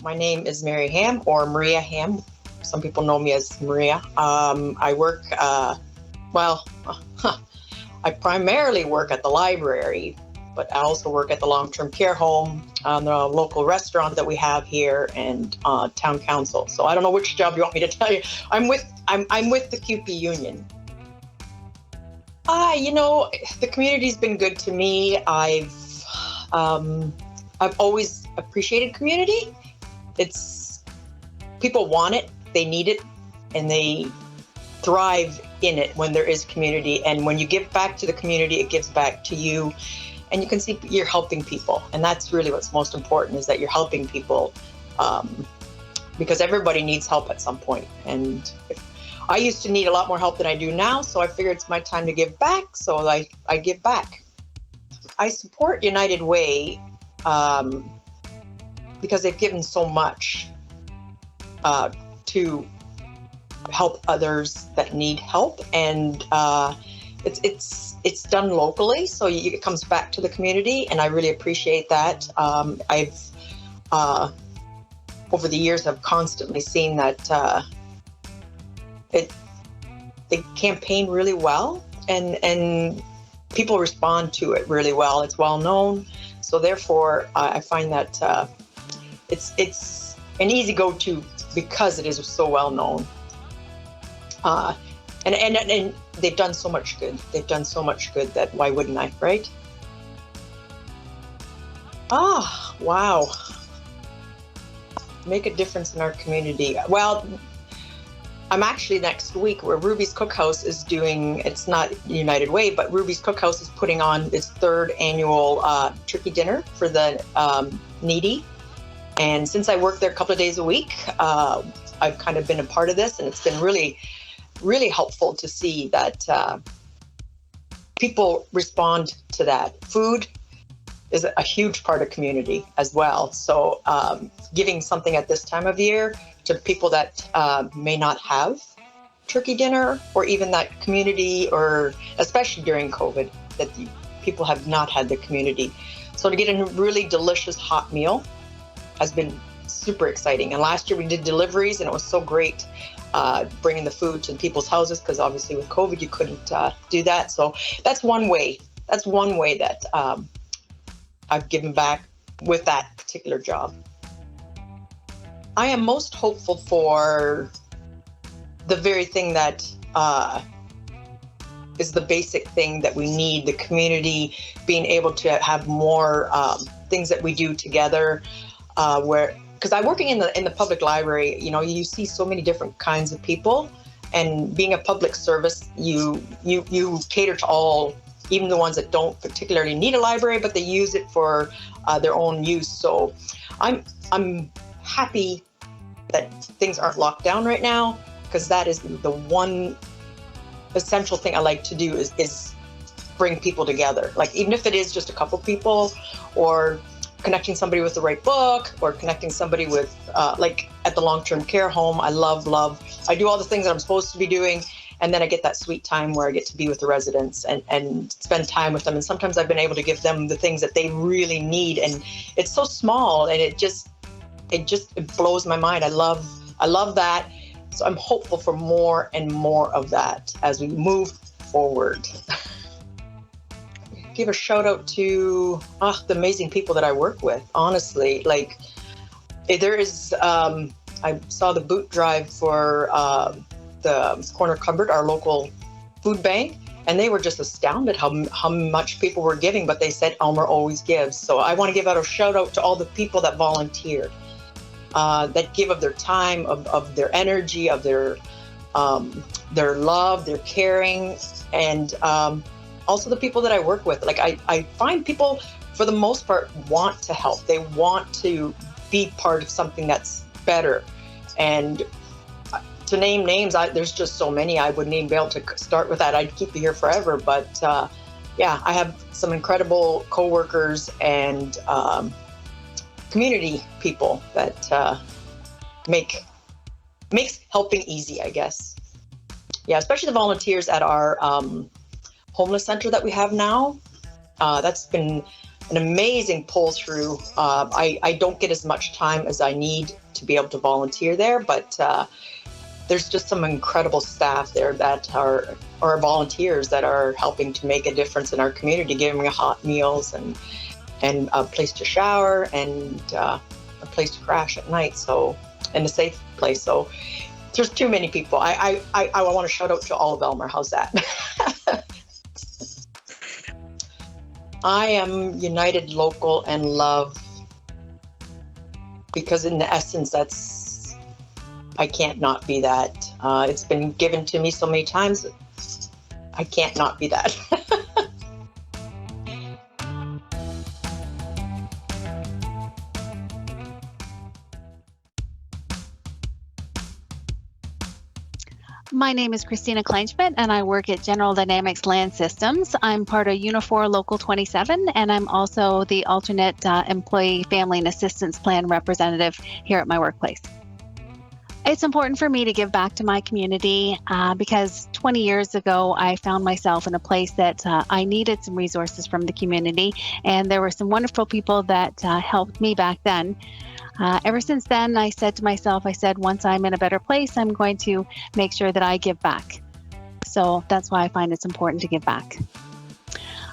My name is Mary Ham, or Maria Ham. Some people know me as Maria. I work, I primarily work at the library, but I also work at the long-term care home, the local restaurant that we have here, and town council. So I don't know which job you want me to tell you. I'm with the QP union. The community's been good to me. I've always appreciated community. People want it, they need it, and they thrive in it when there is community. And when you give back to the community, it gives back to you. And you can see you're helping people. And that's really what's most important, is that you're helping people, because everybody needs help at some point. And I used to need a lot more help than I do now, so I figured it's my time to give back, so I give back. I support United Way because they've given so much to help others that need help, and it's done locally, so it comes back to the community, and I really appreciate that. I've over the years I've constantly seen that they campaign really well, and people respond to it really well. It's well known, so therefore I find that it's an easy go-to because it is so well known. And they've done so much good. They've done so much good that why wouldn't I, right? Wow. Make a difference in our community. Well, I'm actually next week where Ruby's Cookhouse is doing, it's not United Way, but Ruby's Cookhouse is putting on its 3rd annual turkey dinner for the needy. And since I work there a couple of days a week, I've kind of been a part of this, and it's been really, really helpful to see that people respond to that. Food is a huge part of community as well. So giving something at this time of year to people that may not have turkey dinner, or even that community, or especially during COVID, that the people have not had the community. So to get a really delicious hot meal has been super exciting. And last year we did deliveries, and it was so great bringing the food to people's houses, because obviously with COVID you couldn't do that. So that's one way. That's one way that I've given back with that particular job. I am most hopeful for the very thing that is the basic thing that we need, the community being able to have more things that we do together, because I'm working in the public library, you know, you see so many different kinds of people, and being a public service, you cater to all, even the ones that don't particularly need a library, but they use it for their own use. So I'm happy that things aren't locked down right now, because that is the one essential thing I like to do is bring people together. Like, even if it is just a couple people, or connecting somebody with the right book, or connecting somebody with, like at the long-term care home, I love, I do all the things that I'm supposed to be doing. And then I get that sweet time where I get to be with the residents and spend time with them. And sometimes I've been able to give them the things that they really need. And it's so small, and it blows my mind. I love that. So I'm hopeful for more and more of that as we move forward. Give a shout out to the amazing people that I work with. Honestly, like, there is, I saw the boot drive for the Corner Cupboard, our local food bank, and they were just astounded how much people were giving, but they said Elmer always gives. So I want to give out a shout out to all the people that volunteered, that give of their time, of their energy, of their love, their caring, and also the people that I work with. Like, I find people, for the most part, want to help. They want to be part of something that's better. And to name names, there's just so many. I wouldn't even be able to start with that. I'd keep you here forever. But yeah, I have some incredible coworkers and community people that makes helping easy, I guess. Yeah, especially the volunteers at our homeless center that we have now. That's been an amazing pull through. I don't get as much time as I need to be able to volunteer there, but there's just some incredible staff there that are volunteers that are helping to make a difference in our community, giving hot meals and a place to shower and a place to crash at night. So, and a safe place. So there's too many people. I want to shout out to all of Elmer. How's that? I am united, local, and love, because in the essence, I can't not be that. It's been given to me so many times. I can't not be that. My name is Christina Kleinschmidt, and I work at General Dynamics Land Systems. I'm part of Unifor Local 27, and I'm also the alternate Employee Family and Assistance Plan representative here at my workplace. It's important for me to give back to my community because 20 years ago, I found myself in a place that I needed some resources from the community, and there were some wonderful people that helped me back then. Ever since then, I said to myself, once I'm in a better place, I'm going to make sure that I give back. So that's why I find it's important to give back.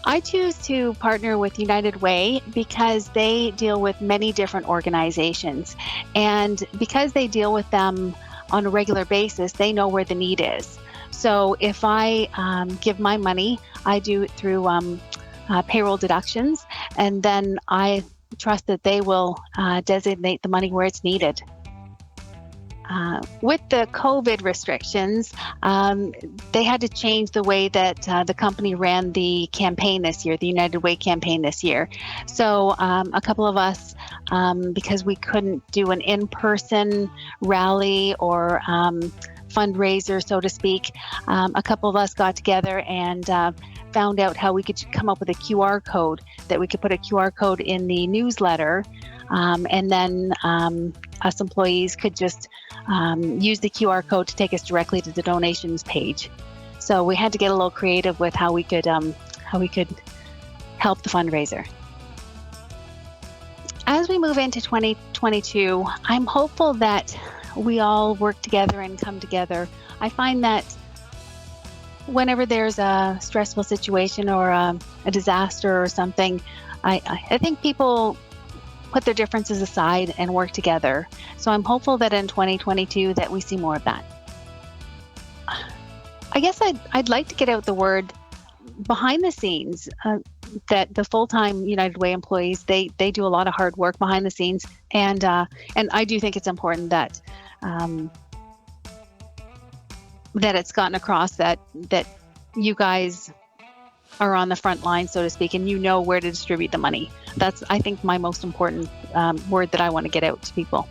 I choose to partner with United Way because they deal with many different organizations. And because they deal with them on a regular basis, they know where the need is. So if I give my money, I do it through payroll deductions, and then I trust that they will designate the money where it's needed. With the COVID restrictions, they had to change the way that the company ran the campaign this year, the United Way campaign this year. So a couple of us, because we couldn't do an in-person rally or fundraiser, so to speak, a couple of us got together and found out how we could come up with a QR code, that we could put a QR code in the newsletter, and then us employees could just use the QR code to take us directly to the donations page. So we had to get a little creative with how we could help the fundraiser. As we move into 2022, I'm hopeful that we all work together and come together. I find that whenever there's a stressful situation or a disaster or something, I think people put their differences aside and work together. So I'm hopeful that in 2022 that we see more of that. I guess I'd like to get out the word behind the scenes, that the full-time United Way employees, they do a lot of hard work behind the scenes, and I do think it's important that that it's gotten across that you guys are on the front line, so to speak, and you know where to distribute the money. That's, I think, my most important word that I want to get out to people.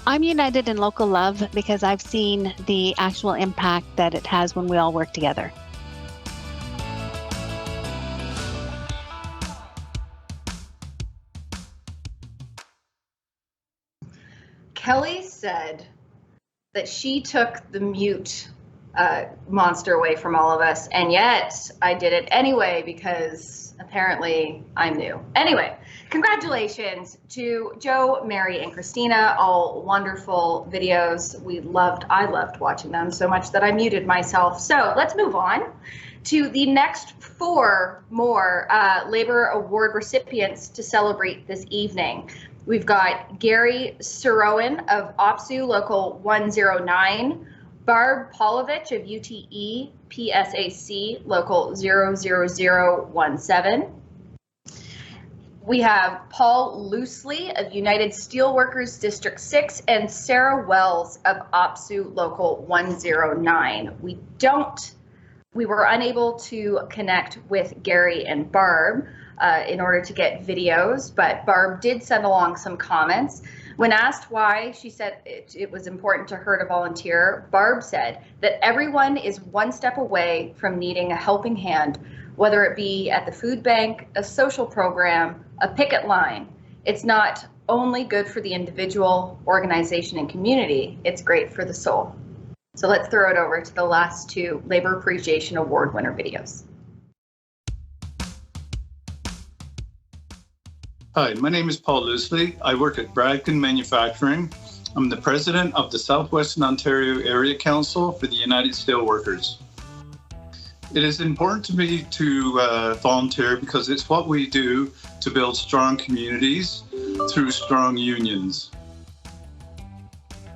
I'm united in local love because I've seen the actual impact that it has when we all work together. Kelly said that she took the mute monster away from all of us, and yet I did it anyway because apparently I'm new. Anyway, congratulations to Joe, Mary, and Christina, all wonderful videos. I loved watching them so much that I muted myself. So let's move on to the next 4 more Labor Award recipients to celebrate this evening. We've got Gary Surowen of OPSU Local 109, Barb Polovich of UTE PSAC Local 00017. We have Paul Loosely of United Steelworkers District 6 and Sarah Wells of OPSU Local 109. We were unable to connect with Gary and Barb in order to get videos, but Barb did send along some comments. When asked why, she said it was important to her to volunteer. Barb said that everyone is one step away from needing a helping hand, whether it be at the food bank, a social program, a picket line. It's not only good for the individual, organization, and community, it's great for the soul. So let's throw it over to the last 2 Labor Appreciation Award winner videos. Hi, my name is Paul Loosely. I work at Bradkin Manufacturing. I'm the president of the Southwestern Ontario Area Council for the United Steelworkers. It is important to me to volunteer because it's what we do to build strong communities through strong unions.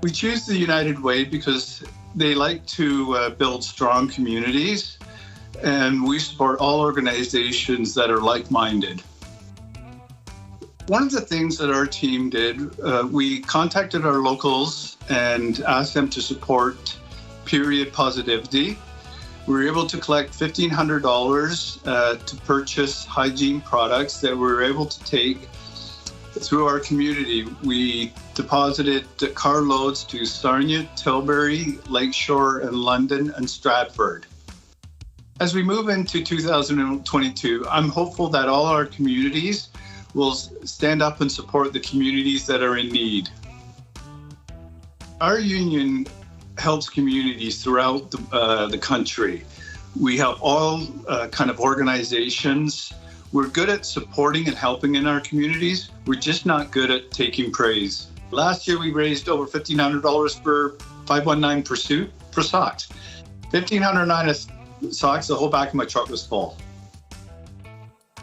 We choose the United Way because they like to build strong communities, and we support all organizations that are like-minded. One of the things that our team did, we contacted our locals and asked them to support period positivity. We were able to collect $1,500 to purchase hygiene products that we were able to take through our community. We deposited carloads to Sarnia, Tilbury, Lakeshore, and London, and Stratford. As we move into 2022, I'm hopeful that all our communities will stand up and support the communities that are in need. Our union helps communities throughout the country. We help all kind of organizations. We're good at supporting and helping in our communities. We're just not good at taking praise. Last year, we raised over $1,500 for 519 Pursuit for socks. 1,509 socks, the whole back of my truck was full.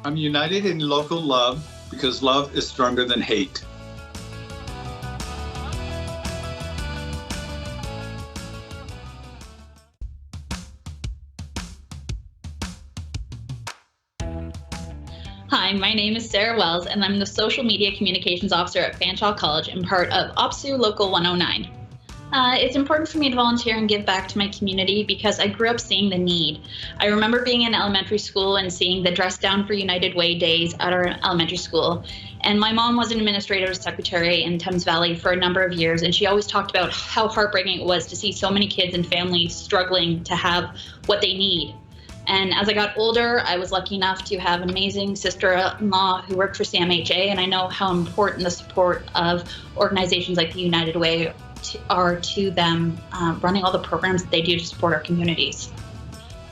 I'm united in local love because love is stronger than hate. Hi, my name is Sarah Wells, and I'm the Social Media Communications Officer at Fanshawe College and part of OPSU Local 109. It's important for me to volunteer and give back to my community because I grew up seeing the need. I remember being in elementary school and seeing the Dress Down for United Way days at our elementary school. And my mom was an administrative secretary in Thames Valley for a number of years, and she always talked about how heartbreaking it was to see so many kids and families struggling to have what they need. And as I got older, I was lucky enough to have an amazing sister-in-law who worked for CMHA, and I know how important the support of organizations like the United Way are to them, running all the programs that they do to support our communities.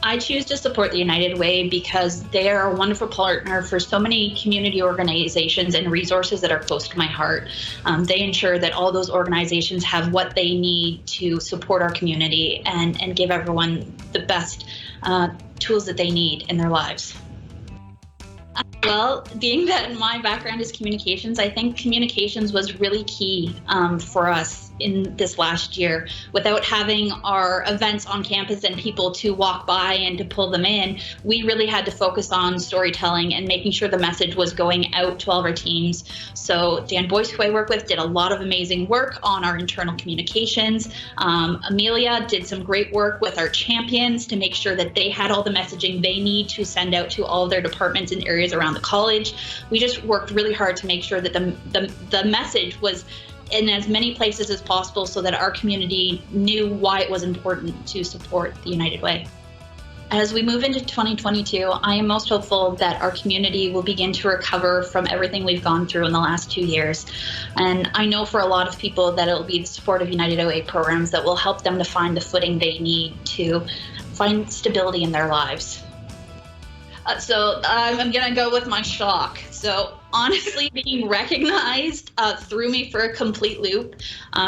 I choose to support the United Way because they are a wonderful partner for so many community organizations and resources that are close to my heart. They ensure that all those organizations have what they need to support our community and give everyone the best tools that they need in their lives. Well, being that my background is communications, I think communications was really key for us in this last year. Without having our events on campus and people to walk by and to pull them in, we really had to focus on storytelling and making sure the message was going out to all of our teams. So Dan Boyce, who I work with, did a lot of amazing work on our internal communications. Amelia did some great work with our champions to make sure that they had all the messaging they need to send out to all of their departments and areas around the college. We just worked really hard to make sure that the message was in as many places as possible so that our community knew why it was important to support the United Way. As we move into 2022, I am most hopeful that our community will begin to recover from everything we've gone through in the last 2 years. And I know for a lot of people that it'll be the support of United Way programs that will help them to find the footing they need to find stability in their lives. So I'm gonna go with my shock. So honestly, being recognized threw me for a complete loop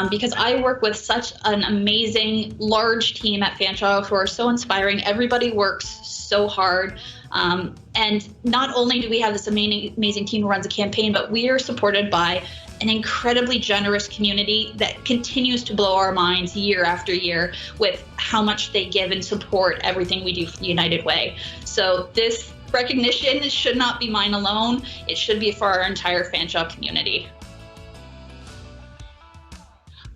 because I work with such an amazing large team at Fanshawe who are so inspiring. Everybody works so hard. And not only do we have this amazing team who runs a campaign, but we are supported by an incredibly generous community that continues to blow our minds year after year with how much they give and support everything we do for the United Way. So this recognition should not be mine alone. It should be for our entire Fanshawe community.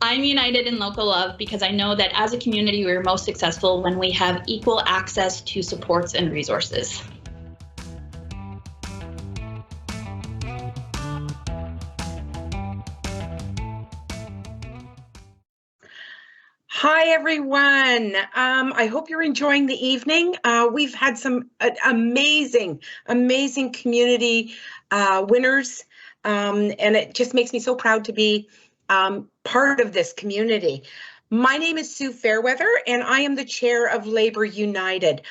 I'm united in local love because I know that as a community, we're most successful when we have equal access to supports and resources. Hi, everyone. I hope you're enjoying the evening. We've had some amazing community winners, and it just makes me so proud to be part of this community. My name is Sue Fairweather, and I am the chair of Labour United.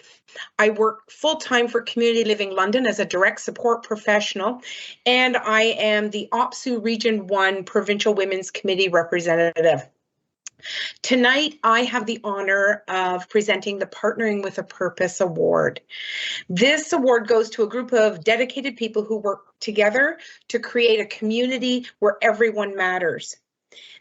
I work full-time for Community Living London as a direct support professional, and I am the OPSU Region 1 Provincial Women's Committee representative. Tonight, I have the honor of presenting the Partnering with a Purpose Award. This award goes to a group of dedicated people who work together to create a community where everyone matters.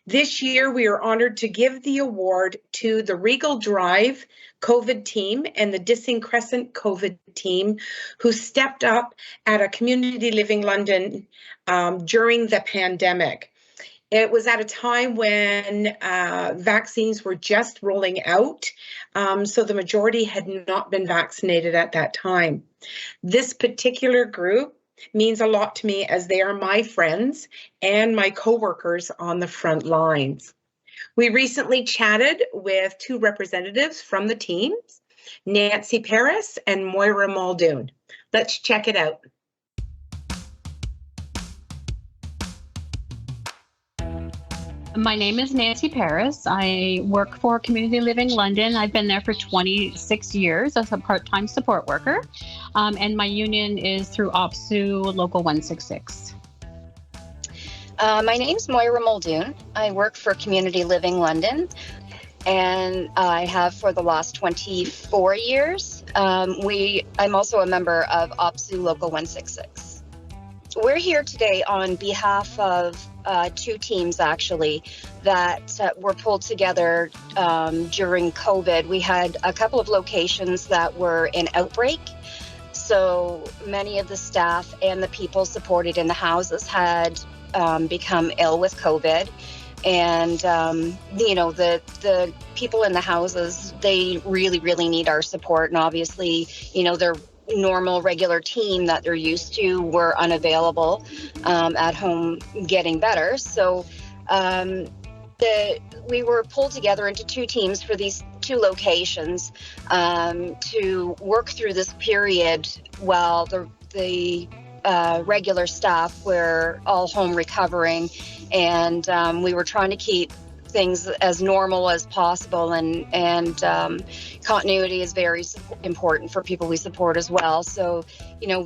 This year, we are honored to give the award to the Regal Drive COVID team and the Dissing Crescent COVID team who stepped up at a Community Living London during the pandemic. It was at a time when vaccines were just rolling out, so the majority had not been vaccinated at that time. This particular group means a lot to me as they are my friends and my coworkers on the front lines. We recently chatted with two representatives from the teams, Nancy Paris and Moira Muldoon. Let's check it out. My name is Nancy Paris. I work for Community Living London. I've been there for 26 years as a part-time support worker, and my union is through OPSU Local 166. My name's Moira Muldoon. I work for Community Living London, and I have for the last 24 years. I'm also a member of OPSU Local 166. We're here today on behalf of two teams, actually, that were pulled together during COVID. We had a couple of locations that were in outbreak. So many of the staff and the people supported in the houses had become ill with COVID. And, you know, the people in the houses, they really need our support. And obviously, you know, their normal regular team that they're used to were unavailable at home getting better. So we were pulled together into two teams for these two locations to work through this period while the regular staff were all home recovering, and we were trying to keep things as normal as possible, and continuity is very important for people we support as well. So,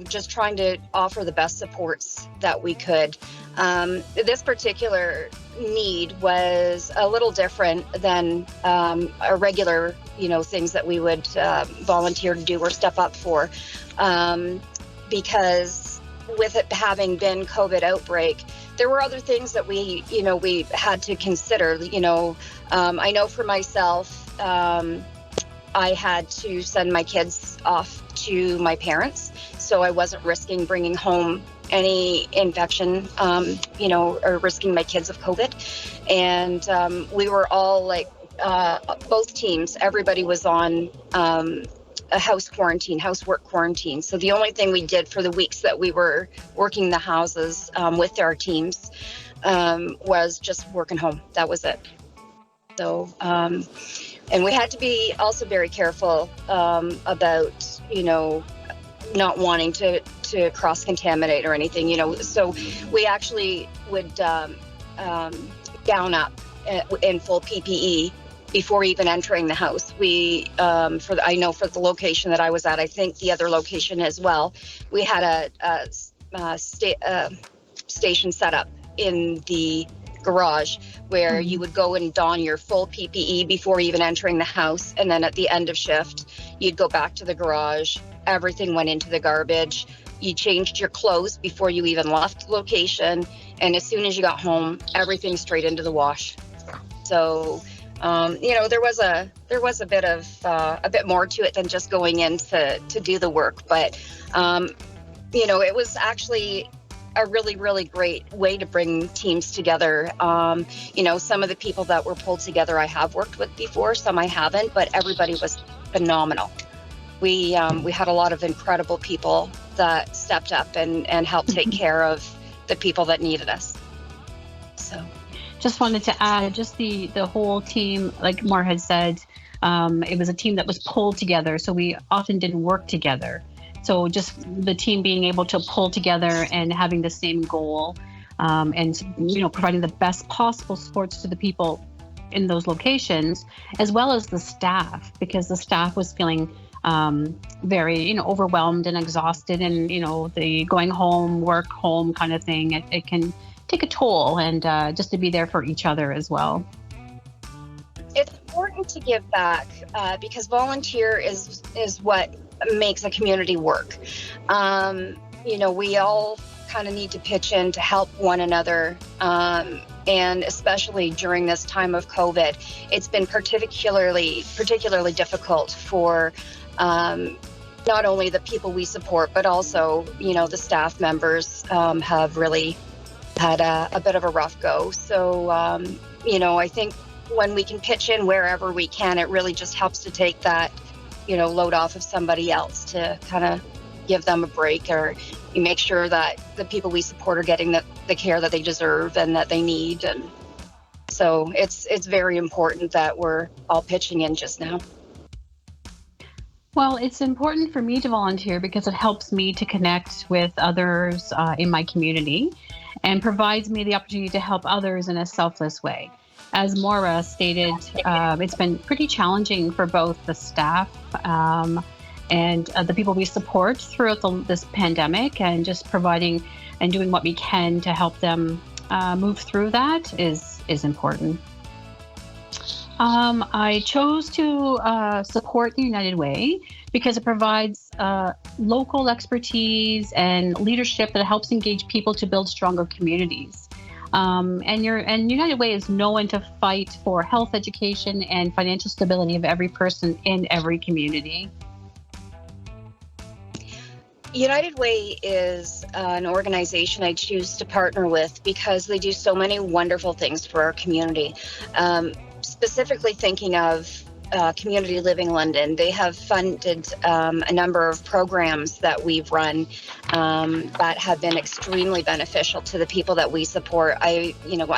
just trying to offer the best supports that we could. This particular need was a little different than a regular, things that we would volunteer to do or step up for, because with it having been COVID outbreak, there were other things that we had to consider. I know for myself, I had to send my kids off to my parents, so I wasn't risking bringing home any infection, or risking my kids of COVID. And we were all both teams, everybody was on a housework quarantine. So the only thing we did for the weeks that we were working the houses with our teams was just working home. That was it. So, and we had to be also very careful about, not wanting to cross-contaminate or anything, So we actually would gown up in full PPE before even entering the house. We, I know for the location that I was at, I think the other location as well, we had a station set up in the garage where you would go and don your full PPE before even entering the house. And then at the end of shift, you'd go back to the garage. Everything went into the garbage. You changed your clothes before you even left the location. And as soon as you got home, everything straight into the wash. So, there was a bit more to it than just going in to do the work. But, it was actually a really, really great way to bring teams together. Some of the people that were pulled together I have worked with before, some I haven't, but everybody was phenomenal. We had a lot of incredible people that stepped up and helped take care of the people that needed us. So. Just wanted to add, just the whole team, like Mar had said, it was a team that was pulled together. So we often didn't work together. So just the team being able to pull together and having the same goal, and providing the best possible supports to the people in those locations, as well as the staff, because the staff was feeling very overwhelmed and exhausted, and the going home, work home kind of thing. It can take a toll, and just to be there for each other as well. It's important to give back because volunteer is what makes a community work. We all kind of need to pitch in to help one another, and especially during this time of COVID, it's been particularly difficult for not only the people we support, but also the staff members have really had a bit of a rough go. So I think when we can pitch in wherever we can, it really just helps to take that load off of somebody else, to kind of give them a break, or you make sure that the people we support are getting the care that they deserve and that they need. And so it's very important that we're all pitching in just now. Well, it's important for me to volunteer because it helps me to connect with others in my community, and provides me the opportunity to help others in a selfless way. As Maura stated, it's been pretty challenging for both the staff and the people we support throughout this pandemic, and just providing and doing what we can to help them move through that is important. I chose to support the United Way because it provides local expertise and leadership that helps engage people to build stronger communities. And United Way is known to fight for health, education, and financial stability of every person in every community. United Way is an organization I choose to partner with because they do so many wonderful things for our community. Specifically thinking of Community Living London, they have funded a number of programs that we've run that have been extremely beneficial to the people that we support. I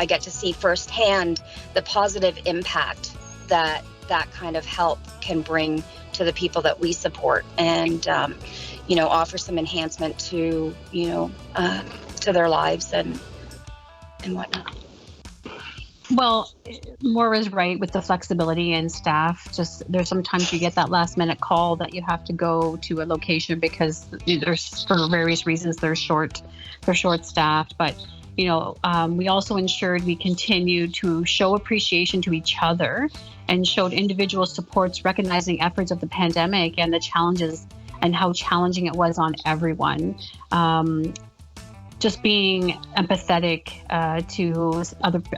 get to see firsthand the positive impact that that kind of help can bring to the people that we support, and offer some enhancement to to their lives and whatnot. Well, Maura's right with the flexibility and staff. Just there's sometimes you get that last minute call that you have to go to a location because there's, for various reasons, they're short staffed. But we also ensured we continue to show appreciation to each other and showed individual supports, recognizing efforts of the pandemic and the challenges and how challenging it was on everyone. Just being empathetic to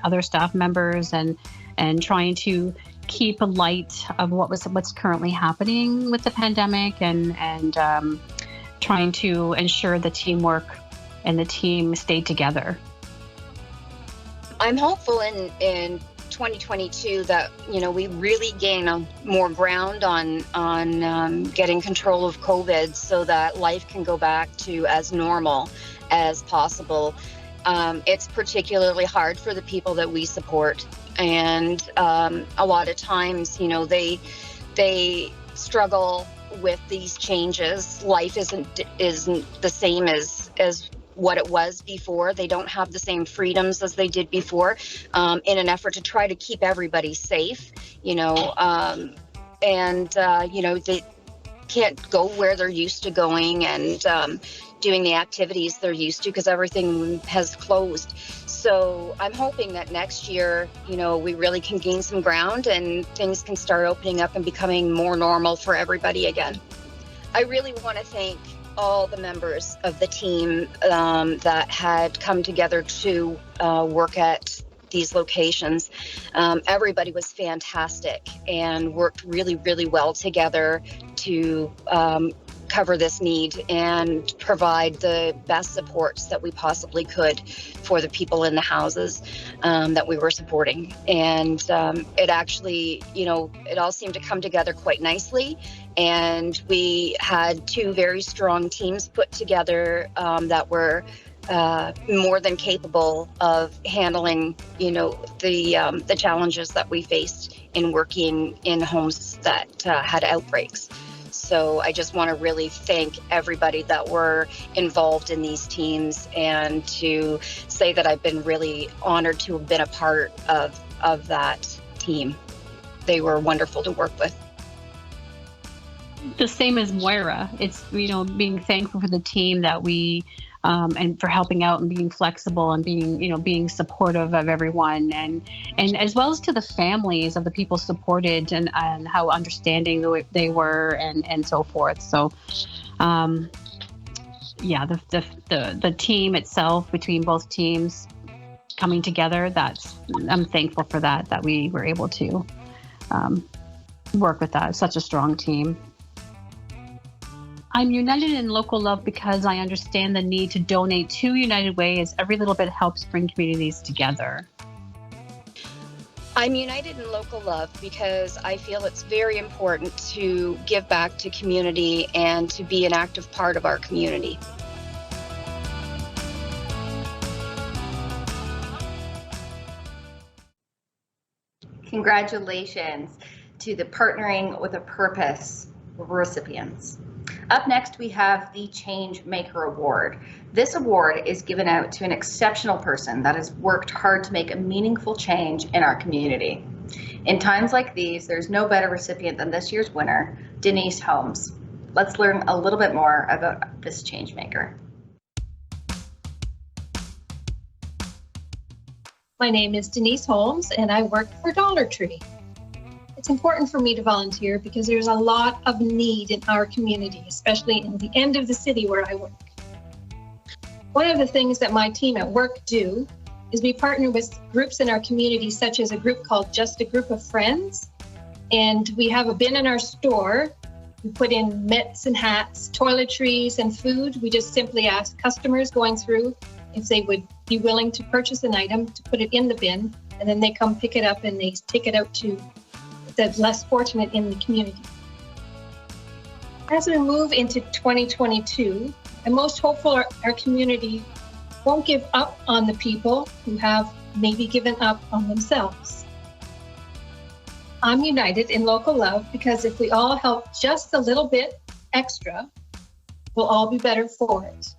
other staff members and trying to keep a light of what's currently happening with the pandemic and trying to ensure the teamwork and the team stayed together. I'm hopeful in 2022 that we really gain more ground on getting control of COVID so that life can go back to as normal as possible. It's particularly hard for the people that we support, and a lot of times they struggle with these changes. Life isn't the same as what it was before. They don't have the same freedoms as they did before, in an effort to try to keep everybody safe, they can't go where they're used to going and doing the activities they're used to because everything has closed. So I'm hoping that next year, we really can gain some ground and things can start opening up and becoming more normal for everybody again. I really want to thank all the members of the team that had come together to work at these locations. Everybody was fantastic and worked really, really well together to cover this need and provide the best supports that we possibly could for the people in the houses that we were supporting. And it actually, it all seemed to come together quite nicely. And we had two very strong teams put together that were more than capable of handling, the challenges that we faced in working in homes that had outbreaks. So I just want to really thank everybody that were involved in these teams and to say that I've been really honored to have been a part of that team. They were wonderful to work with. The same as Moira. It's, being thankful for the team that we and for helping out and being flexible and being supportive of everyone and as well as to the families of the people supported and how understanding they were and so forth. So the team itself, between both teams coming together, I'm thankful for that we were able to work with that. Such a strong team. I'm united in local love because I understand the need to donate to United Way, as every little bit helps bring communities together. I'm united in local love because I feel it's very important to give back to community and to be an active part of our community. Congratulations to the Partnering with a Purpose recipients. Up next, we have the Change Maker Award. This award is given out to an exceptional person that has worked hard to make a meaningful change in our community. In times like these, there's no better recipient than this year's winner, Denise Holmes. Let's learn a little bit more about this change maker. My name is Denise Holmes, and I work for Dollar Tree. It's important for me to volunteer because there's a lot of need in our community, especially in the end of the city where I work. One of the things that my team at work do is we partner with groups in our community, such as a group called Just a Group of Friends. And we have a bin in our store. We put in mitts and hats, toiletries and food. We just simply ask customers going through if they would be willing to purchase an item to put it in the bin, and then they come pick it up and they take it out to the less fortunate in the community. As we move into 2022, I'm most hopeful our community won't give up on the people who have maybe given up on themselves. I'm united in local love because if we all help just a little bit extra, we'll all be better for it.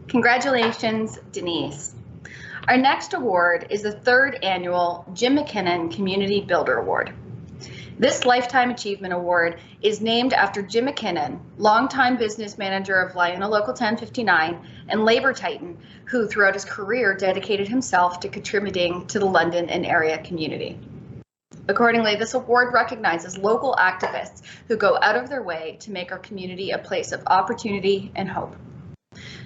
Congratulations, Denise. Our next award is the 3rd annual Jim McKinnon Community Builder Award. This Lifetime Achievement Award is named after Jim McKinnon, longtime business manager of Liona Local 1059 and labor titan, who throughout his career dedicated himself to contributing to the London and area community. Accordingly, this award recognizes local activists who go out of their way to make our community a place of opportunity and hope.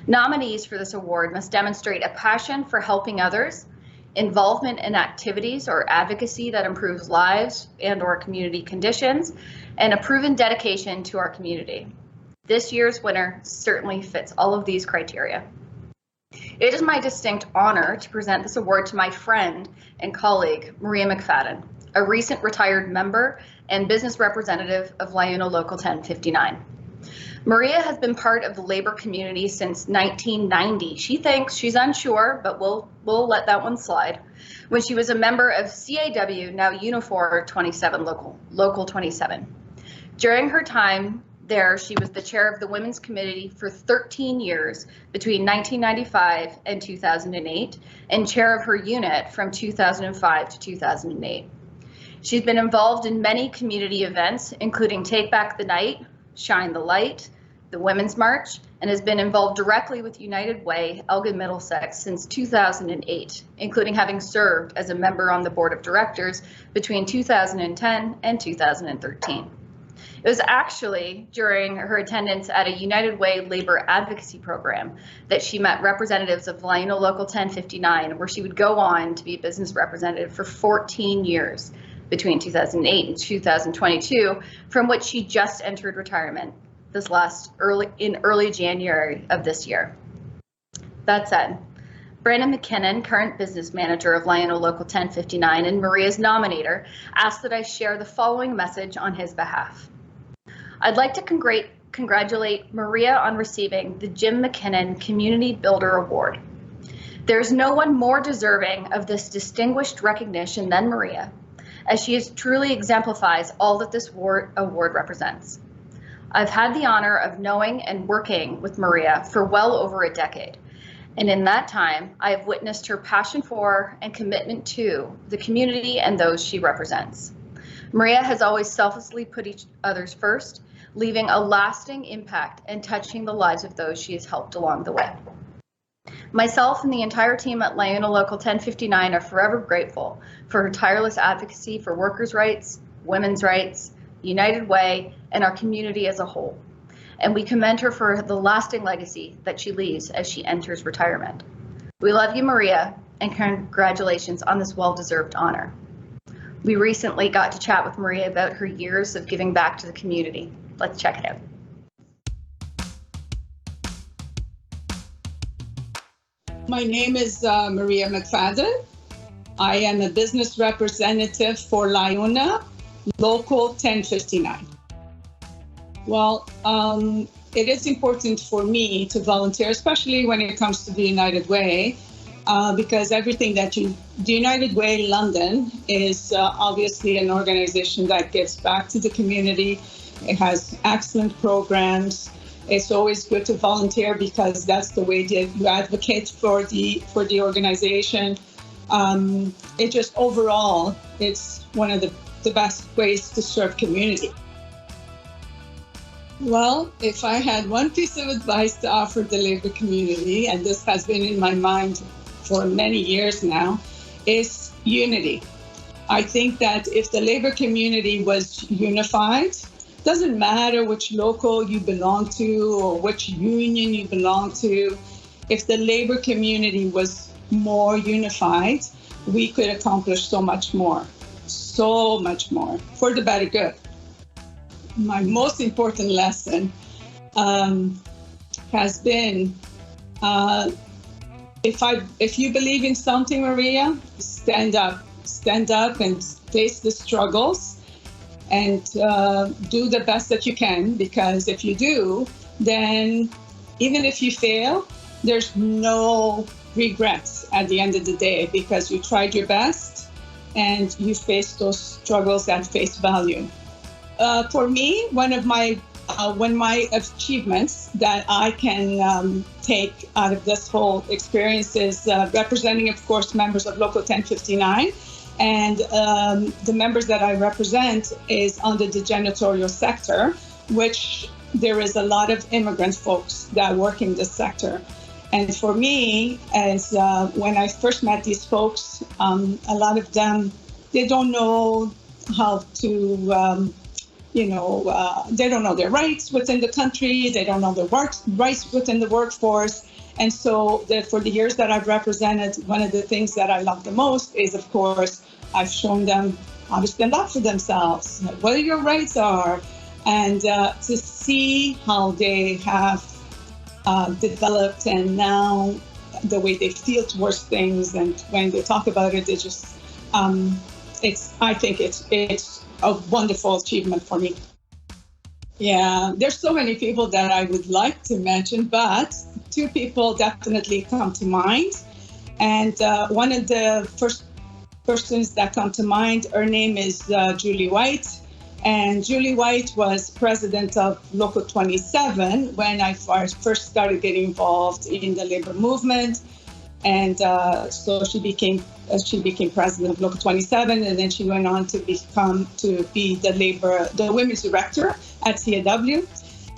Nominees for this award must demonstrate a passion for helping others, involvement in activities or advocacy that improves lives and/or community conditions, and a proven dedication to our community. This year's winner certainly fits all of these criteria. It is my distinct honor to present this award to my friend and colleague, Maria McFadden, a recent retired member and business representative of Liona Local 1059. Maria has been part of the labor community since 1990. She thinks she's unsure, but we'll let that one slide. When she was a member of CAW, now Unifor 27 Local 27. During her time there, she was the chair of the Women's Committee for 13 years between 1995 and 2008, and chair of her unit from 2005 to 2008. She's been involved in many community events, including Take Back the Night, Shine the Light, the Women's March, and has been involved directly with United Way, Elgin Middlesex since 2008, including having served as a member on the board of directors between 2010 and 2013. It was actually during her attendance at a United Way labor advocacy program that she met representatives of Liona Local 1059, where she would go on to be a business representative for 14 years between 2008 and 2022, from which she just entered retirement in early January of this year. That said, Brandon McKinnon, current business manager of Liona Local 1059 and Maria's nominator, asked that I share the following message on his behalf. I'd like to congratulate Maria on receiving the Jim McKinnon Community Builder Award. There's no one more deserving of this distinguished recognition than Maria, as she truly exemplifies all that this award represents. I've had the honor of knowing and working with Maria for well over a decade, and in that time, I have witnessed her passion for and commitment to the community and those she represents. Maria has always selflessly put each other's first, leaving a lasting impact and touching the lives of those she has helped along the way. Myself and the entire team at Liona Local 1059 are forever grateful for her tireless advocacy for workers' rights, women's rights, United Way, and our community as a whole. And we commend her for the lasting legacy that she leaves as she enters retirement. We love you, Maria, and congratulations on this well-deserved honor. We recently got to chat with Maria about her years of giving back to the community. Let's check it out. My name is Maria McFadden. I am a business representative for Liona Local 1059. Well, it is important for me to volunteer, especially when it comes to the United Way, because everything that the United Way London is obviously an organization that gives back to the community. It has excellent programs. It's always good to volunteer because that's the way that you advocate for the organization. It just overall, it's one of the best ways to serve community. Well, if I had one piece of advice to offer the labor community, and this has been in my mind for many years now, is unity. I think that if the labor community was unified, doesn't matter which local you belong to or which union you belong to, if the labor community was more unified, we could accomplish so much more for the better good. My most important lesson has been, if you believe in something, Maria, stand up and face the struggles and do the best that you can, because if you do, then even if you fail, there's no regrets at the end of the day because you tried your best and you faced those struggles at face value. For me, one of my achievements that I can take out of this whole experience is representing, of course, members of Local 1059. And the members that I represent is under the janitorial sector, which there is a lot of immigrant folks that work in this sector. And for me, as when I first met these folks, a lot of them, they don't know how to, they don't know their rights within the country. They don't know their rights within the workforce. And so for the years that I've represented, one of the things that I love the most is, of course, I've shown them how to stand up for themselves, what your rights are, and to see how they have developed and now the way they feel towards things. And when they talk about it, they just, I think it's a wonderful achievement for me. Yeah, there's so many people that I would like to mention, but two people definitely come to mind. And one of the first persons that come to mind, her name is Julie White. And Julie White was president of Local 27 when I first started getting involved in the labor movement. And so she became president of Local 27, and then she went on to be the women's director at CAW.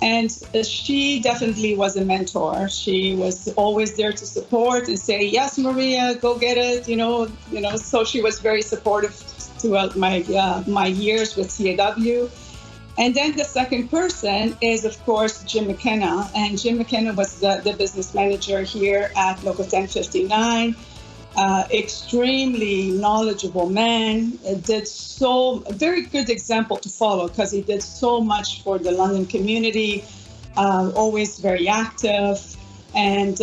And she definitely was a mentor. She was always there to support and say, yes, Maria, go get it, So she was very supportive throughout my years with CAW. And then the second person is, of course, Jim McKenna. And Jim McKenna was the business manager here at Local 1059. Extremely knowledgeable man, very good example to follow because he did so much for the London community, always very active, and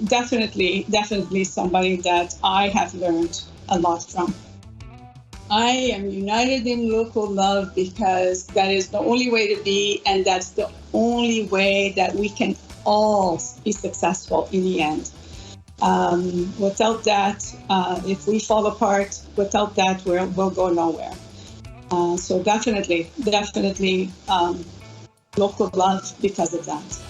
definitely somebody that I have learned a lot from. I am united in local love because that is the only way to be, and that's the only way that we can all be successful in the end. Without that, if we fall apart, without that, we'll go nowhere. So definitely local love because of that.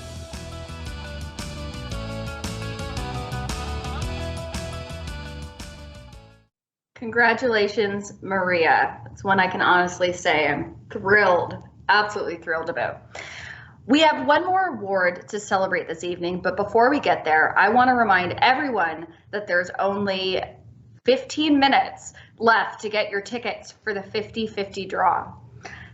Congratulations, Maria. It's one I can honestly say I'm thrilled, absolutely thrilled about. We have one more award to celebrate this evening, but before we get there, I want to remind everyone that there's only 15 minutes left to get your tickets for the 50-50 draw.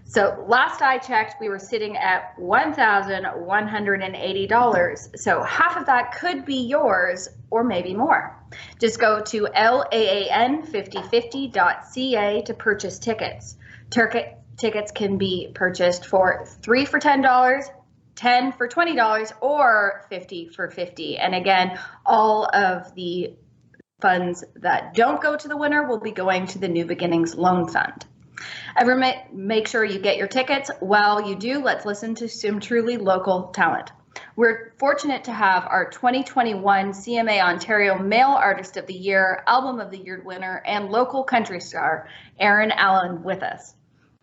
So last I checked, we were sitting at $1,180. So half of that could be yours or maybe more. Just go to LAAN5050.ca to purchase tickets. Tickets can be purchased for 3 for $10, 10 for $20, or 50 for $50. And again, all of the funds that don't go to the winner will be going to the New Beginnings Loan Fund. Everyone, make sure you get your tickets. While you do, let's listen to some truly local talent. We're fortunate to have our 2021 CMA Ontario Male Artist of the Year, Album of the Year winner, and local country star, Aaron Allen, with us.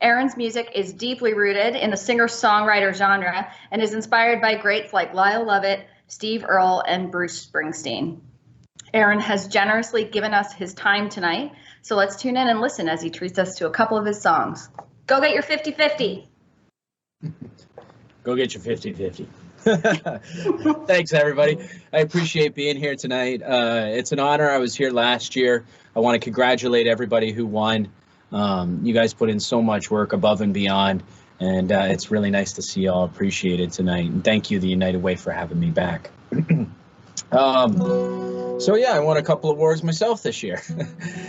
Aaron's music is deeply rooted in the singer-songwriter genre and is inspired by greats like Lyle Lovett, Steve Earle, and Bruce Springsteen. Aaron has generously given us his time tonight, so let's tune in and listen as he treats us to a couple of his songs. Go get your 50-50. Go get your 50-50. Thanks, everybody. I appreciate being here tonight. It's an honor. I was here last year. I want to congratulate everybody who won. You guys put in so much work above and beyond, and it's really nice to see you all appreciated tonight. And thank you, the United Way, for having me back. So yeah, I won a couple awards myself this year.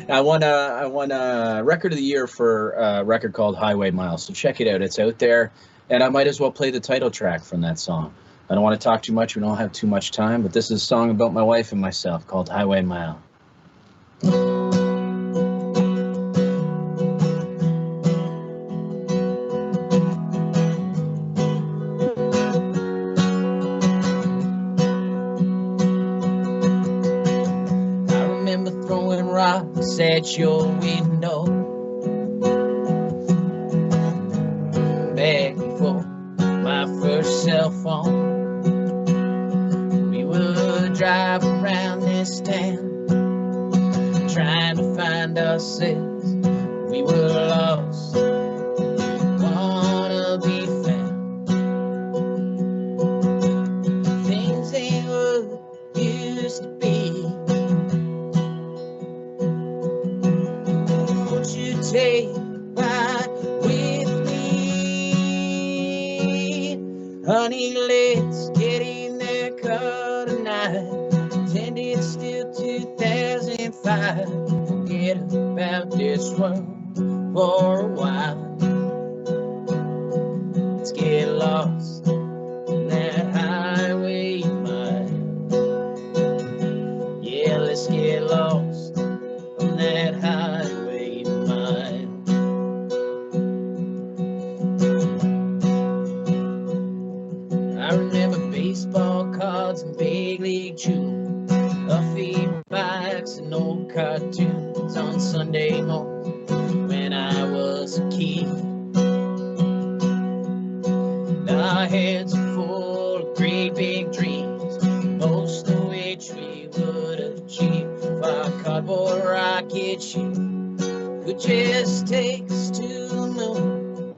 I won a record of the year for a record called Highway Mile. So check it out. It's out there, and I might as well play the title track from that song. I don't want to talk too much. We don't have too much time, but this is a song about my wife and myself called Highway Mile. at your window, back for my first cell phone. We would drive around this town, trying to find ourselves. We were lost, wanna be found. Things ain't what used to be. Won't you take a ride with me? Honey, let's get in that car tonight. Pretend it's still 2005. Forget about this world for a while. Let's get lost in that highway mile. Yeah, let's get lost on that highway mile. I remember baseball cards and big league jewels, Buffy bikes and old cartoons on Sunday mornings when I was a kid. Our heads are full of great big dreams, most of which we would achieve if our cardboard rocket ship could just take us to the moon.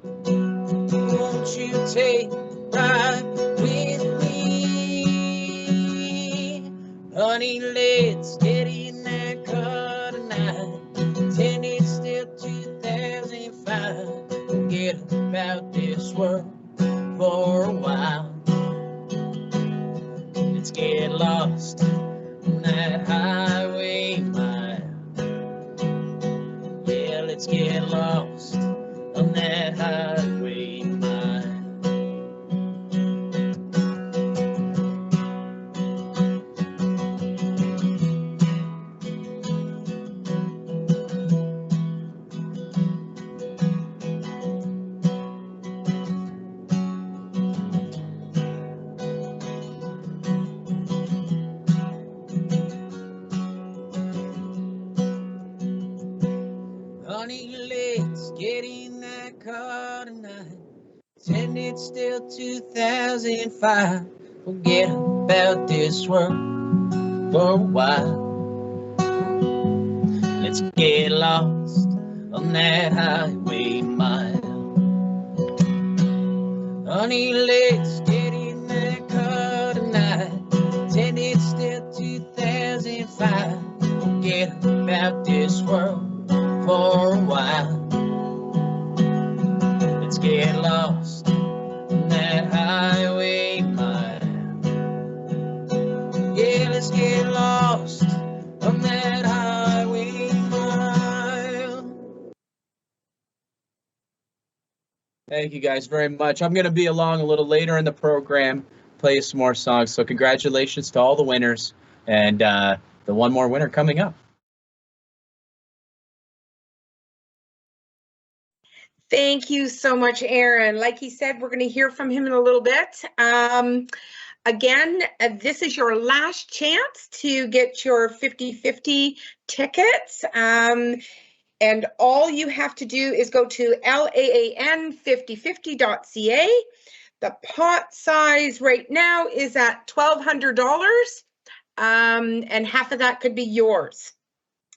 Won't you take a ride with me? Honey, let's get in that car tonight. Pretend it's still 2005. Forget about this world for a while. Let's get lost on that highway mile. Yeah, let's get lost on that highway mile. Honey, let's get in that car tonight. Pretend it's still 2005. Forget about this world for a while. Let's get lost on that highway mile. Honey, let's get in that car tonight. Pretend it's still 2005. Forget about this world for a while. Let's get lost on that highway mile. Yeah, let's get lost on that highway mile. Thank you guys very much. I'm going to be along a little later in the program, play some more songs. So congratulations to all the winners, and the one more winner coming up. Thank you so much, Aaron. Like he said, we're going to hear from him in a little bit. Again, this is your last chance to get your 50/50 tickets. And all you have to do is go to LAAN5050.ca. The pot size right now is at $1,200, and half of that could be yours.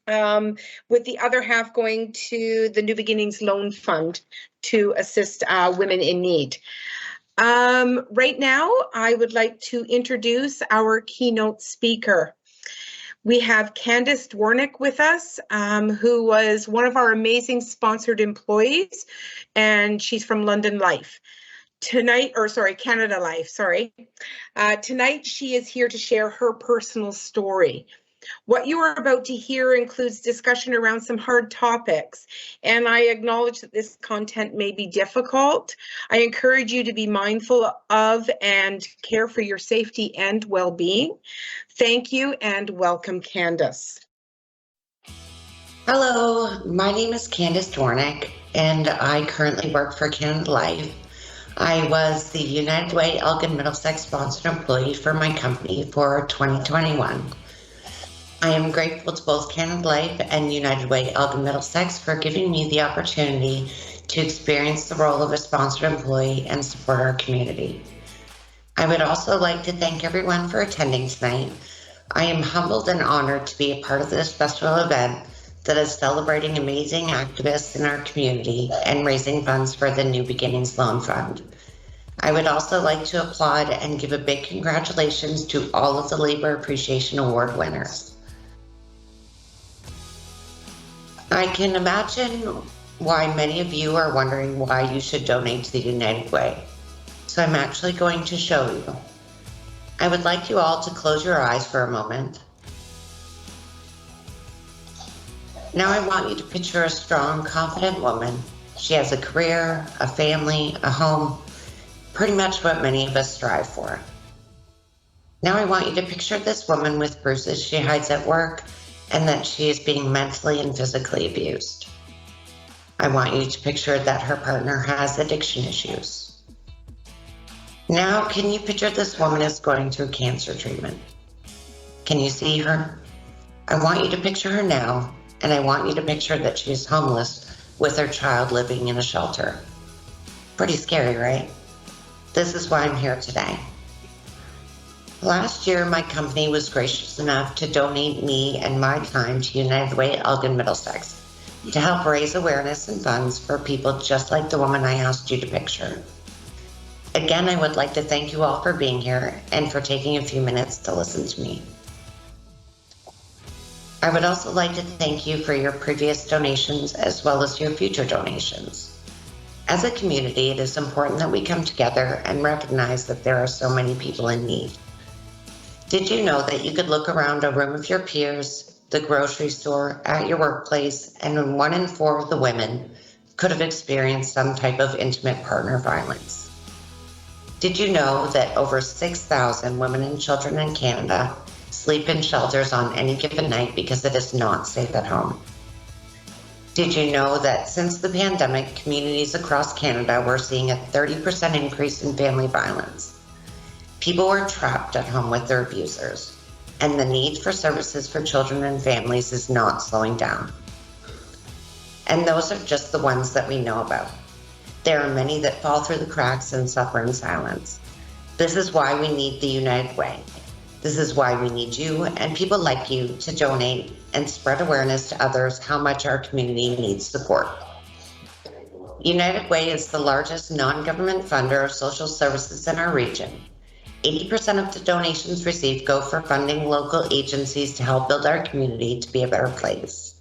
With the other half going to the New Beginnings Loan Fund to assist women in need. Right now, I would like to introduce our keynote speaker. We have Candace Dwornik with us, who was one of our amazing sponsored employees, and she's from London Life. Canada Life, sorry. Tonight, she is here to share her personal story. What you are about to hear includes discussion around some hard topics, and I acknowledge that this content may be difficult. I encourage you to be mindful of and care for your safety and well-being. Thank you and welcome, Candace. Hello, my name is Candace Dwornik, and I currently work for Canada Life. I was the United Way Elgin Middlesex sponsored employee for my company for 2021. I am grateful to both Canada Life and United Way Elgin Middlesex for giving me the opportunity to experience the role of a sponsored employee and support our community. I would also like to thank everyone for attending tonight. I am humbled and honored to be a part of this special event that is celebrating amazing activists in our community and raising funds for the New Beginnings Loan Fund. I would also like to applaud and give a big congratulations to all of the Labor Appreciation Award winners. I can imagine why many of you are wondering why you should donate to the United Way. So I'm actually going to show you. I would like you all to close your eyes for a moment. Now I want you to picture a strong, confident woman. She has a career, a family, a home, pretty much what many of us strive for. Now I want you to picture this woman with bruises she hides at work and that she is being mentally and physically abused. I want you to picture that her partner has addiction issues. Now, can you picture this woman is going through cancer treatment? Can you see her? I want you to picture her now, and I want you to picture that she is homeless with her child living in a shelter. Pretty scary, right? This is why I'm here today. Last year, my company was gracious enough to donate me and my time to United Way Elgin Middlesex to help raise awareness and funds for people just like the woman I asked you to picture. Again, I would like to thank you all for being here and for taking a few minutes to listen to me. I would also like to thank you for your previous donations as well as your future donations. As a community, it is important that we come together and recognize that there are so many people in need. Did you know that you could look around a room of your peers, the grocery store, at your workplace, and 1 in 4 of the women could have experienced some type of intimate partner violence? Did you know that over 6,000 women and children in Canada sleep in shelters on any given night because it is not safe at home? Did you know that since the pandemic, communities across Canada were seeing a 30% increase in family violence? People were trapped at home with their abusers, and the need for services for children and families is not slowing down. And those are just the ones that we know about. There are many that fall through the cracks and suffer in silence. This is why we need the United Way. This is why we need you and people like you to donate and spread awareness to others how much our community needs support. United Way is the largest non-government funder of social services in our region. 80% of the donations received go for funding local agencies to help build our community to be a better place.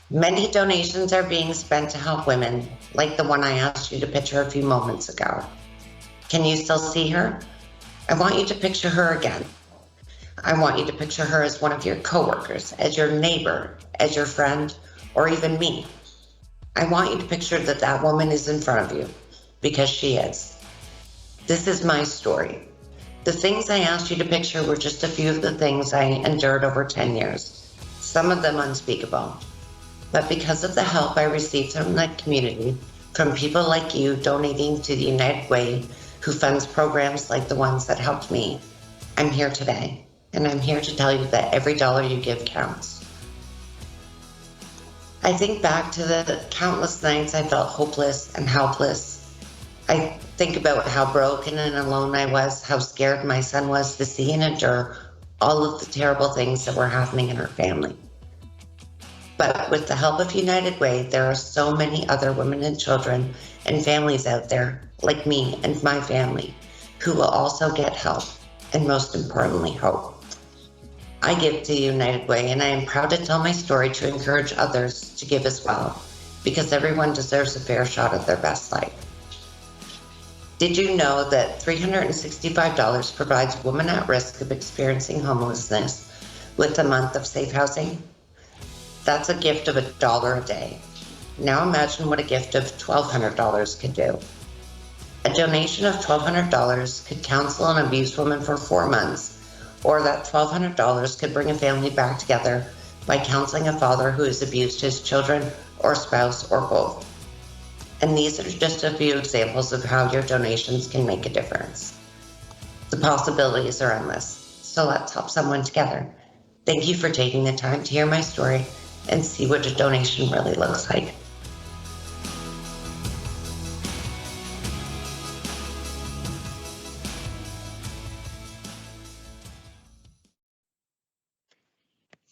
Many donations are being spent to help women, like the one I asked you to picture a few moments ago. Can you still see her? I want you to picture her again. I want you to picture her as one of your coworkers, as your neighbor, as your friend, or even me. I want you to picture that that woman is in front of you, because she is. This is my story. The things I asked you to picture were just a few of the things I endured over 10 years, some of them unspeakable. But because of the help I received from the community, from people like you donating to the United Way, who funds programs like the ones that helped me, I'm here today, and I'm here to tell you that every dollar you give counts. I think back to the countless nights I felt hopeless and helpless. I think about how broken and alone I was, how scared my son was to see and endure all of the terrible things that were happening in our family. But with the help of United Way, there are so many other women and children and families out there, like me and my family, who will also get help, and most importantly, hope. I give to United Way, and I am proud to tell my story to encourage others to give as well, because everyone deserves a fair shot at their best life. Did you know that $365 provides women at risk of experiencing homelessness with a month of safe housing? That's a gift of $1 a day. Now imagine what a gift of $1,200 could do. A donation of $1,200 could counsel an abused woman for 4 months, or that $1,200 could bring a family back together by counseling a father who has abused his children or spouse or both. And these are just a few examples of how your donations can make a difference. The possibilities are endless, so let's help someone together. Thank you for taking the time to hear my story and see what a donation really looks like.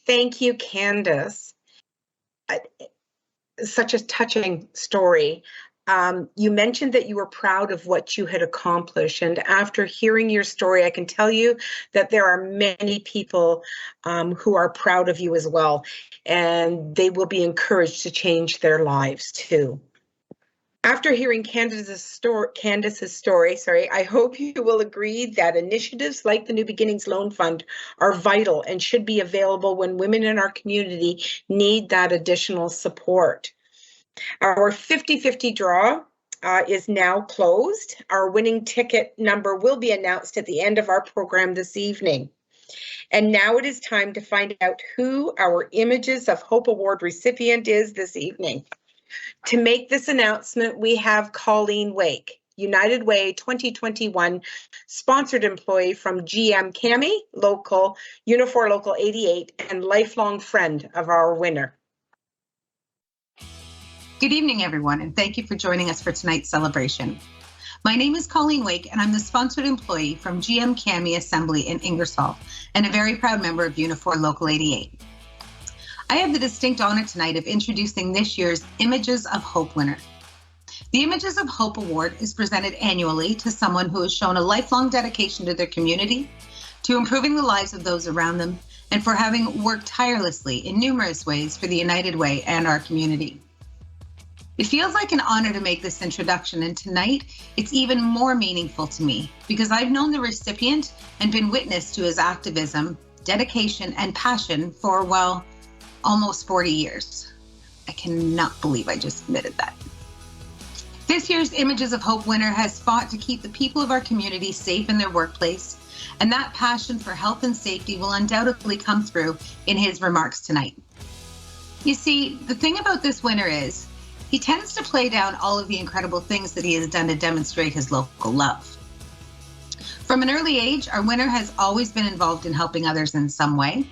Thank you, Candace. Such a touching story. You mentioned that you were proud of what you had accomplished, and after hearing your story, I can tell you that there are many people who are proud of you as well, and they will be encouraged to change their lives too. After hearing Candace's story, I hope you will agree that initiatives like the New Beginnings Loan Fund are vital and should be available when women in our community need that additional support. Our 50-50 draw is now closed. Our winning ticket number will be announced at the end of our program this evening. And now it is time to find out who our Images of Hope Award recipient is this evening. To make this announcement, we have Colleen Wake, United Way 2021 sponsored employee from GM Local, Unifor Local 88, and lifelong friend of our winner. Good evening, everyone, and thank you for joining us for tonight's celebration. My name is Colleen Wake, and I'm the sponsored employee from GM Cami Assembly in Ingersoll, and a very proud member of Unifor Local 88. I have the distinct honor tonight of introducing this year's Images of Hope winner. The Images of Hope Award is presented annually to someone who has shown a lifelong dedication to their community, to improving the lives of those around them, and for having worked tirelessly in numerous ways for the United Way and our community. It feels like an honor to make this introduction, and tonight it's even more meaningful to me because I've known the recipient and been witness to his activism, dedication, and passion for, well, almost 40 years. I cannot believe I just admitted that. This year's Images of Hope winner has fought to keep the people of our community safe in their workplace, and that passion for health and safety will undoubtedly come through in his remarks tonight. You see, the thing about this winner is he tends to play down all of the incredible things that he has done to demonstrate his local love. From an early age, our winner has always been involved in helping others in some way.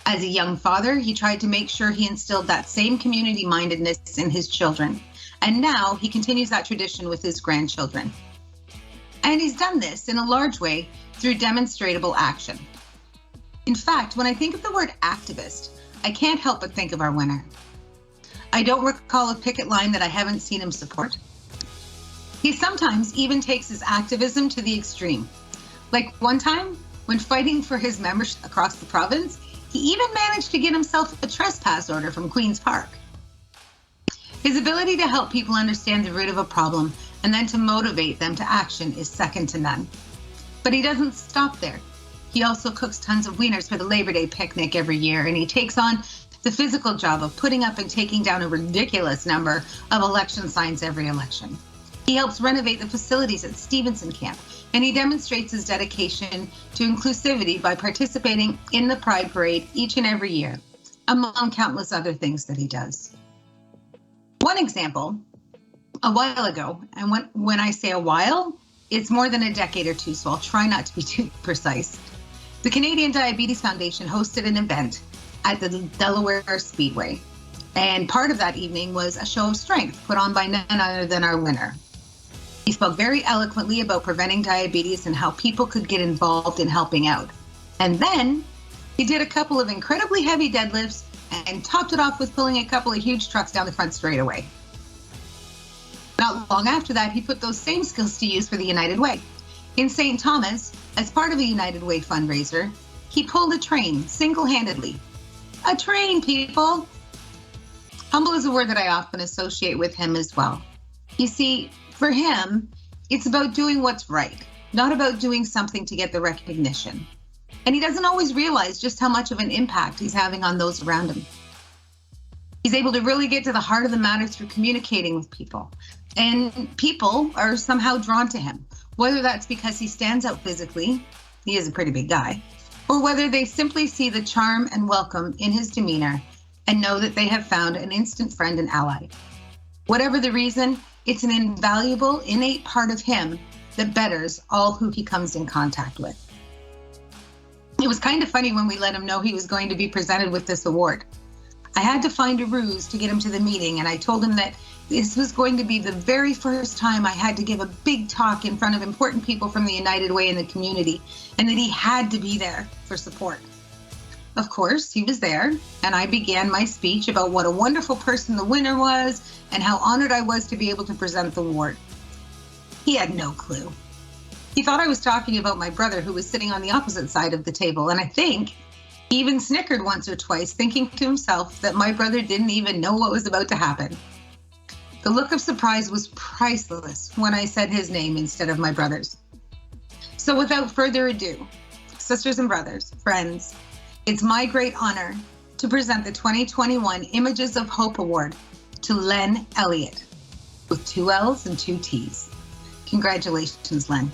As a young father, he tried to make sure he instilled that same community mindedness in his children. And now he continues that tradition with his grandchildren. And he's done this in a large way through demonstrable action. In fact, when I think of the word activist, I can't help but think of our winner. I don't recall a picket line that I haven't seen him support. He sometimes even takes his activism to the extreme. Like one time, when fighting for his members across the province, he even managed to get himself a trespass order from Queen's Park. His ability to help people understand the root of a problem and then to motivate them to action is second to none. But he doesn't stop there. He also cooks tons of wieners for the Labor Day picnic every year, and he takes on the physical job of putting up and taking down a ridiculous number of election signs every election. He helps renovate the facilities at Stevenson Camp, and he demonstrates his dedication to inclusivity by participating in the Pride Parade each and every year, among countless other things that he does. One example, a while ago, and when I say a while, it's more than a decade or two, so I'll try not to be too precise. The Canadian Diabetes Foundation hosted an event at the Delaware Speedway, and part of that evening was a show of strength put on by none other than our winner. He spoke very eloquently about preventing diabetes and how people could get involved in helping out. And then he did a couple of incredibly heavy deadlifts and topped it off with pulling a couple of huge trucks down the front straightaway. Not long after that, he put those same skills to use for the United Way. In St. Thomas, as part of a United Way fundraiser, he pulled a train single-handedly. A train, people! Humble is a word that I often associate with him as well. You see, for him, it's about doing what's right, not about doing something to get the recognition. And he doesn't always realize just how much of an impact he's having on those around him. He's able to really get to the heart of the matter through communicating with people. And people are somehow drawn to him, whether that's because he stands out physically, he is a pretty big guy, or whether they simply see the charm and welcome in his demeanor and know that they have found an instant friend and ally. Whatever the reason, it's an invaluable, innate part of him that betters all who he comes in contact with. It was kind of funny when we let him know he was going to be presented with this award. I had to find a ruse to get him to the meeting, and I told him that this was going to be the very first time I had to give a big talk in front of important people from the United Way in the community, and that he had to be there for support. Of course, he was there, and I began my speech about what a wonderful person the winner was and how honored I was to be able to present the award. He had no clue. He thought I was talking about my brother, who was sitting on the opposite side of the table, and I think he even snickered once or twice, thinking to himself that my brother didn't even know what was about to happen. The look of surprise was priceless when I said his name instead of my brother's. So without further ado, sisters and brothers, friends, it's my great honor to present the 2021 Images of Hope Award to Len Elliott, with 2 L's and 2 T's. Congratulations, Len.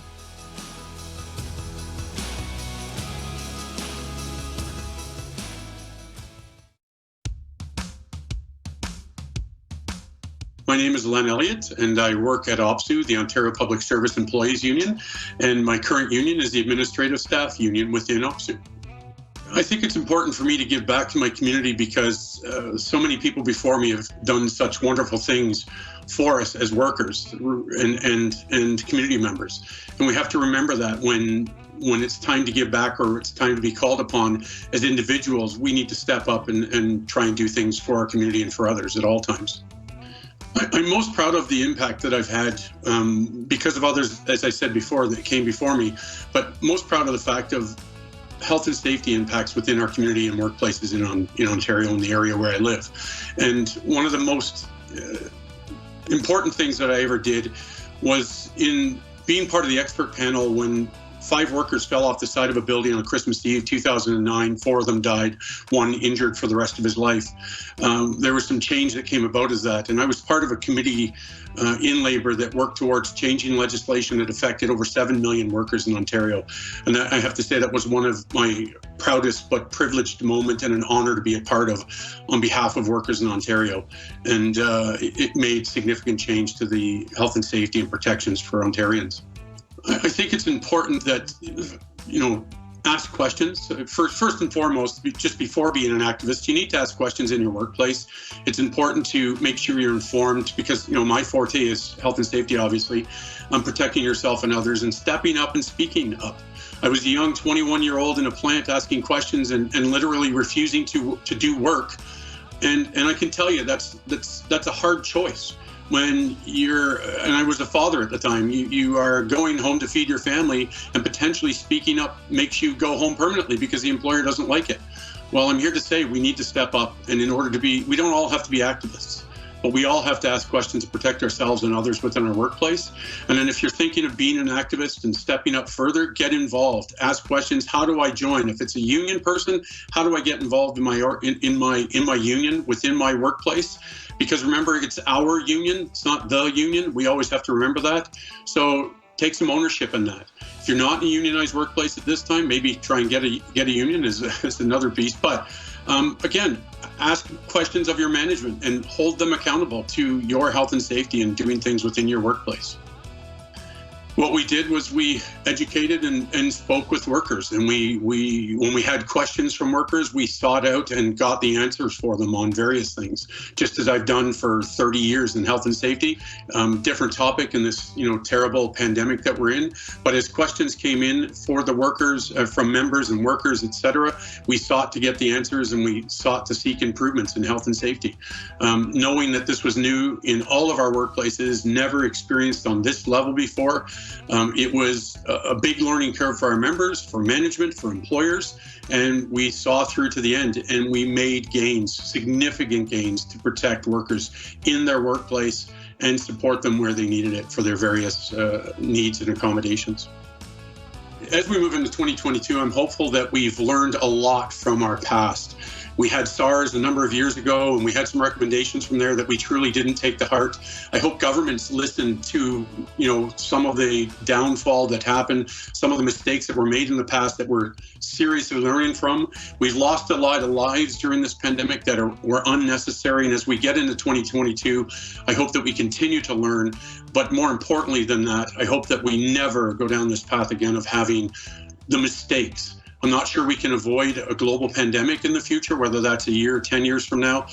My name is Len Elliott, and I work at OPSU, the Ontario Public Service Employees Union, and my current union is the Administrative Staff Union within OPSU. I think it's important for me to give back to my community because so many people before me have done such wonderful things for us as workers and community members. And we have to remember that when it's time to give back or it's time to be called upon as individuals, we need to step up and try and do things for our community and for others at all times. I'm most proud of the impact that I've had because of others, as I said before, that came before me, but most proud of the fact of health and safety impacts within our community and workplaces in Ontario, in the area where I live. And one of the most important things that I ever did was in being part of the expert panel when 5 workers fell off the side of a building on Christmas Eve, 2009. 4 of them died, 1 injured for the rest of his life. There was some change that came about as that. And I was part of a committee in Labour that worked towards changing legislation that affected over 7 million workers in Ontario. And I have to say that was one of my proudest but privileged moment and an honor to be a part of on behalf of workers in Ontario. And it made significant change to the health and safety and protections for Ontarians. I think it's important that, ask questions. First and foremost, just before being an activist, you need to ask questions in your workplace. It's important to make sure you're informed because, my forte is health and safety, obviously. Protecting yourself and others and stepping up and speaking up. I was a young 21-year-old in a plant asking questions and literally refusing to do work. And I can tell you that's a hard choice. When and I was a father at the time, you are going home to feed your family and potentially speaking up makes you go home permanently because the employer doesn't like it. Well, I'm here to say we need to step up, and in order to we don't all have to be activists, but we all have to ask questions to protect ourselves and others within our workplace. And then if you're thinking of being an activist and stepping up further, get involved, ask questions. How do I join? If it's a union person, how do I get involved in my union within my workplace? Because remember, it's our union, it's not the union. We always have to remember that. So take some ownership in that. If you're not in a unionized workplace at this time, maybe try and get a union is another piece. But again, ask questions of your management and hold them accountable to your health and safety and doing things within your workplace. What we did was we educated and spoke with workers, and when we had questions from workers, we sought out and got the answers for them on various things, just as I've done for 30 years in health and safety. Different topic in this terrible pandemic that we're in, but as questions came in for the workers, from members and workers, etc., we sought to get the answers and we sought to seek improvements in health and safety. Knowing that this was new in all of our workplaces, never experienced on this level before. It was a big learning curve for our members, for management, for employers, and we saw through to the end and we made gains, significant gains to protect workers in their workplace and support them where they needed it for their various needs and accommodations. As we move into 2022, I'm hopeful that we've learned a lot from our past. We had SARS a number of years ago, and we had some recommendations from there that we truly didn't take to heart. I hope governments listen to, some of the downfall that happened, some of the mistakes that were made in the past that we're seriously learning from. We've lost a lot of lives during this pandemic that were unnecessary. And as we get into 2022, I hope that we continue to learn. But more importantly than that, I hope that we never go down this path again of having the mistakes I'm not sure we can avoid a global pandemic in the future, whether that's a year or 10 years from now.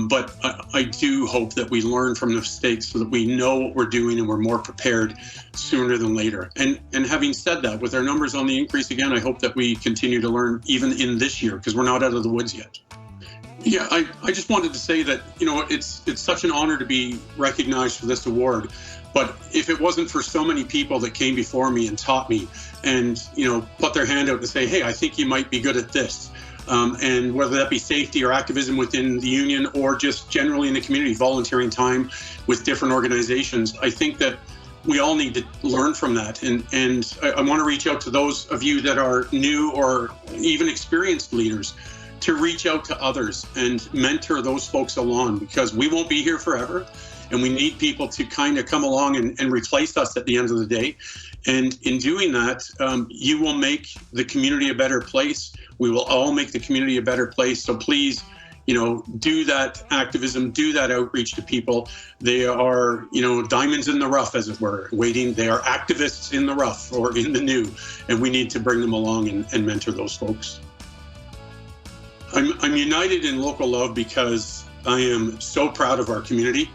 But I do hope that we learn from the mistakes so that we know what we're doing and we're more prepared sooner than later. And having said that, with our numbers on the increase again, I hope that we continue to learn even in this year, because we're not out of the woods yet. Yeah, I just wanted to say that, you know, it's such an honor to be recognized for this award. But if it wasn't for so many people that came before me and taught me and, you know, put their hand out and say, hey, I think you might be good at this. And whether that be safety or activism within the union or just generally in the community, volunteering time with different organizations, I think that we all need to learn from that. And I want to reach out to those of you that are new or even experienced leaders to reach out to others and mentor those folks along, because we won't be here forever. And we need people to kind of come along and replace us at the end of the day. And in doing that, you will make the community a better place. We will all make the community a better place. So please, you know, do that activism, do that outreach to people. They are, you know, diamonds in the rough, as it were, waiting. They are activists in the rough or in the new. And we need to bring them along and mentor those folks. I'm united in local love because I am so proud of our community.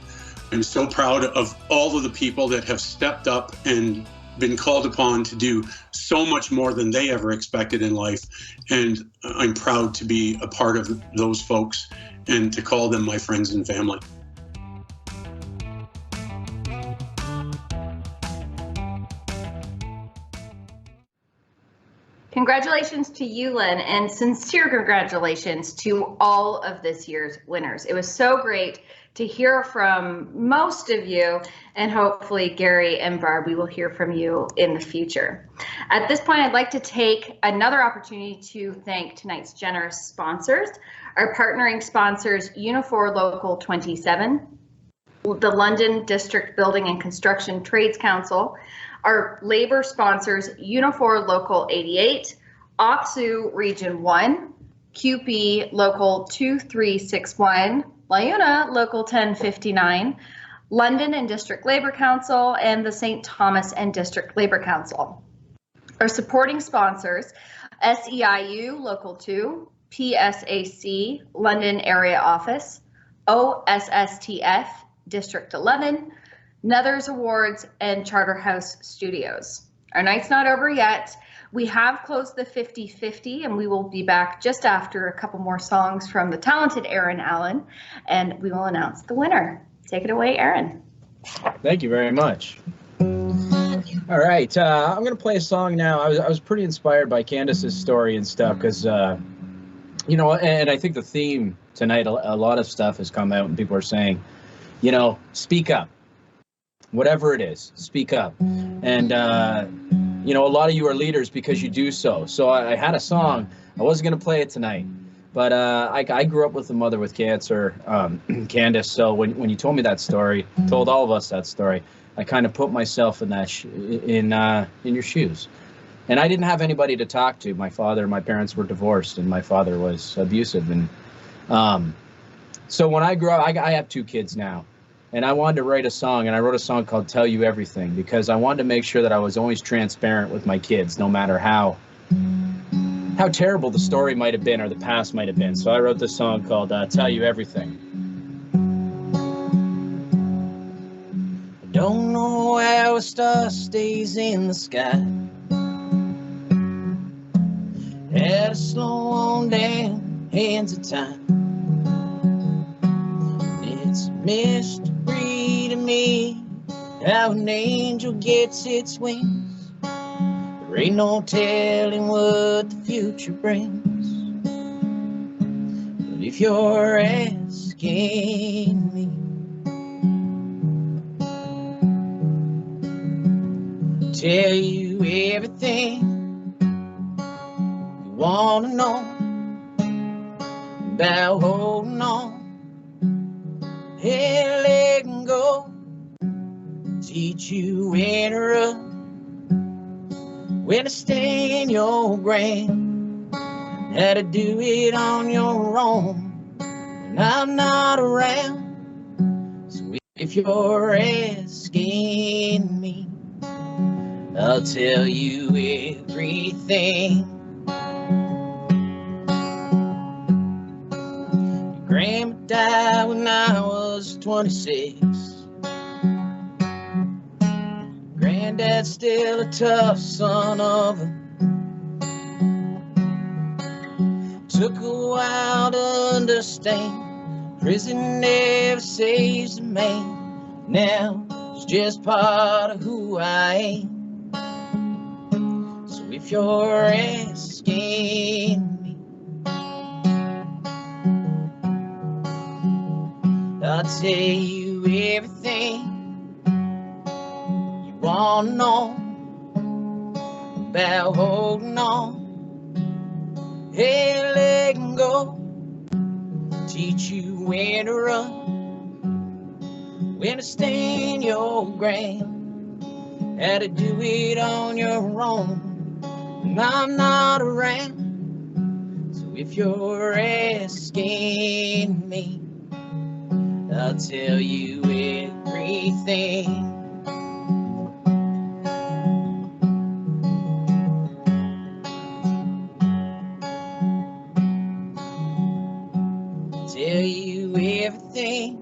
I'm so proud of all of the people that have stepped up and been called upon to do so much more than they ever expected in life. And I'm proud to be a part of those folks and to call them my friends and family. Congratulations to you, Lynn, and sincere congratulations to all of this year's winners. It was so great to hear from most of you, and hopefully Gary and Barb, we will hear from you in the future. At this point, I'd like to take another opportunity to thank tonight's generous sponsors. Our partnering sponsors, Unifor Local 27, the London District Building and Construction Trades Council, our labor sponsors, Unifor Local 88, OPSU Region 1, QP Local 2361, LiUNA Local 1059, London and District Labor Council, and the St. Thomas and District Labor Council. Our supporting sponsors, SEIU Local 2, PSAC London Area Office, OSSTF District 11, Nethers Awards, and Charterhouse Studios. Our night's not over yet. We have closed the 50-50, and we will be back just after a couple more songs from the talented Aaron Allen, and we will announce the winner. Take it away, Aaron. Thank you very much. All right, I'm going to play a song now. I was pretty inspired by Candace's story and stuff because, you know, and I think the theme tonight, a lot of stuff has come out and people are saying, you know, speak up. Whatever it is, speak up. And, you know, a lot of you are leaders because you do so. So I had a song. I wasn't going to play it tonight, but I grew up with a mother with cancer, Candace. So when you told me that story, told all of us that story, I kind of put myself in that in your shoes. And I didn't have anybody to talk to. My parents were divorced, and my father was abusive. And so when I grew up, I have 2 kids now. And I wanted to write a song, and I wrote a song called Tell You Everything, because I wanted to make sure that I was always transparent with my kids, no matter how terrible the story might have been or the past might have been. So I wrote this song called Tell You Everything. I don't know how a star stays in the sky. Had to slow on down, hands of time. It's a mystery to me how an angel gets its wings. There ain't no telling what the future brings. But if you're asking me, tell you everything you want to know about holding on. Hey, letting go, teach you in a rough when to stand your ground, how to do it on your own when I'm not around. So if you're asking me, I'll tell you everything. died when I was 26. Granddad's still a tough son of a. Took a while to understand. Prison never saves a man. Now it's just part of who I am. So if you're asking me, I'll tell you everything you wanna know about holding on. Hey, letting go. Teach you when to run, when to stand your ground, how to do it on your own. And I'm not around, so if you're asking me, I'll tell you everything. Tell you everything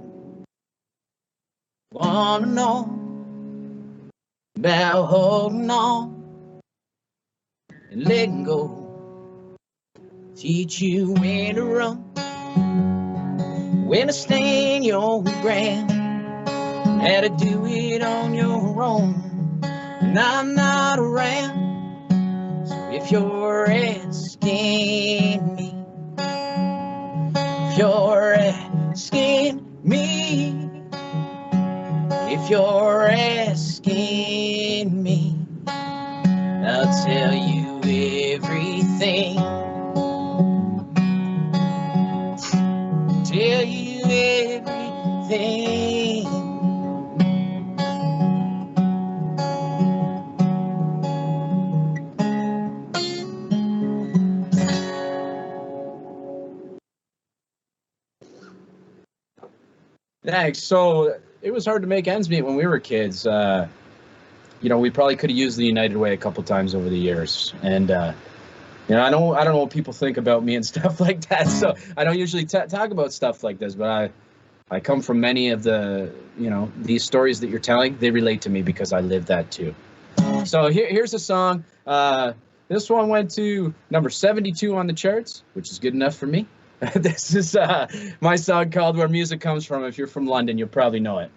wanna know about holding on and letting go. Teach you when to run, when to stand your ground, how to do it on your own. And I'm not around, so if you're asking me, if you're asking me, if you're asking me, I'll tell you everything. Tell you everything. Thanks. So it was hard to make ends meet when we were kids. You know, we probably could have used the United Way a couple times over the years. And, you know, I don't know what people think about me and stuff like that. So I don't usually talk about stuff like this, but I come from many of the, you know, these stories that you're telling. They relate to me because I lived that too. So here's a song. This one went to number 72 on the charts, which is good enough for me. This is my song called Where Music Comes From. If you're from London, you'll probably know it.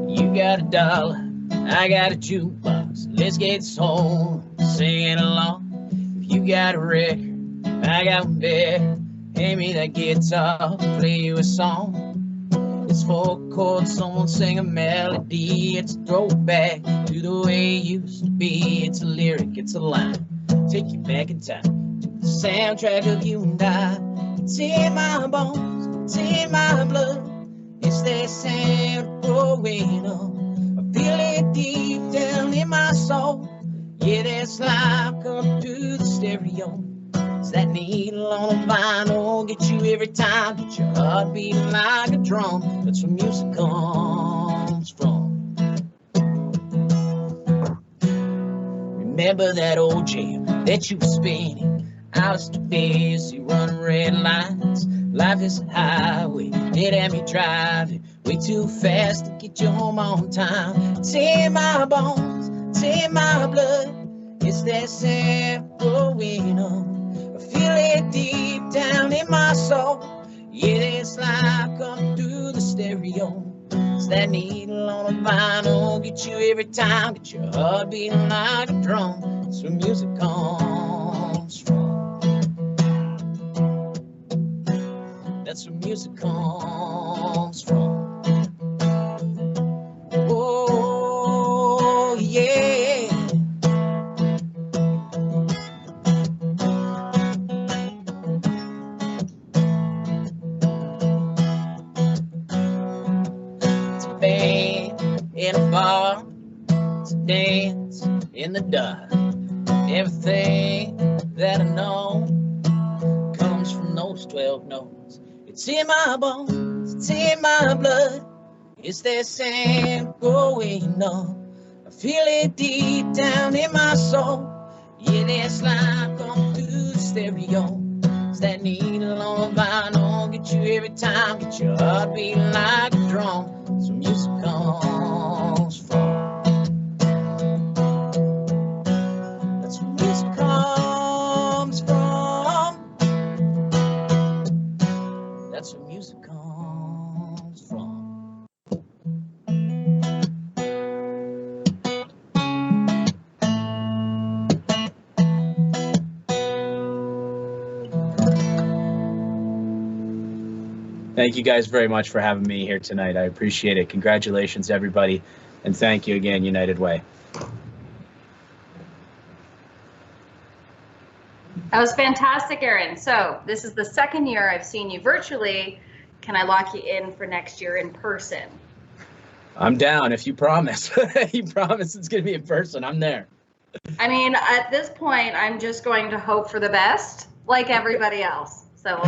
You got $1, I got a jukebox. Let's get this home, singing along. If you got a record, I got one better. Hand me that guitar, play you a song. It's 4 chords, someone sing a melody. It's a throwback to the way it used to be. It's a lyric, it's a line, take you back in time to the soundtrack of you and I. It's in my bones, it's in my blood. It's that sound growing up. I feel it deep down in my soul. Yeah, that's life come through the stereo. It's that needle on a vinyl, get you every time, get your heart beating like a drum. That's where music comes from. Remember that old jam that you were spinning? I was too busy running red lights. Life is a highway, it had me driving way too fast to get you home on time. It's in my bones, it's in my blood. It's that sound growing up. Feel it deep down in my soul. Yeah, this life come through the stereo. It's that needle on a vinyl, get you every time, get your heart beating like a drum. That's where music comes from. That's where music comes from. Oh, yeah. In a bar, it's a dance in the dark. Everything that I know comes from those 12 notes. It's in my bones, it's in my blood. It's that sand going on. I feel it deep down in my soul. Yeah, that's like going through the stereo. It's that needle on vinyl, get you every time, get your heart beating like a drum. That's where music comes from. That's where music comes from. That's where music comes from. Thank you guys very much for having me here tonight. I appreciate it. Congratulations, everybody. And thank you again, United Way. That was fantastic, Aaron. So this is the second year I've seen you virtually. Can I lock you in for next year in person? I'm down if you promise. You promise it's going to be in person. I'm there. I mean, at this point, I'm just going to hope for the best, like everybody else. So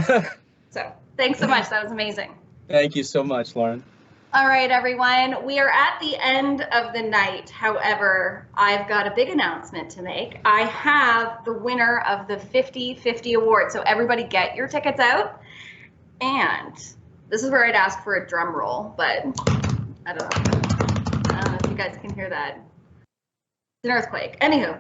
thanks so much. That was amazing. Thank you so much, Lauren. All right, everyone. We are at the end of the night. However, I've got a big announcement to make. I have the winner of the 50/50 award. So everybody get your tickets out. And this is where I'd ask for a drum roll, but I don't know if you guys can hear that. It's an earthquake. Anywho,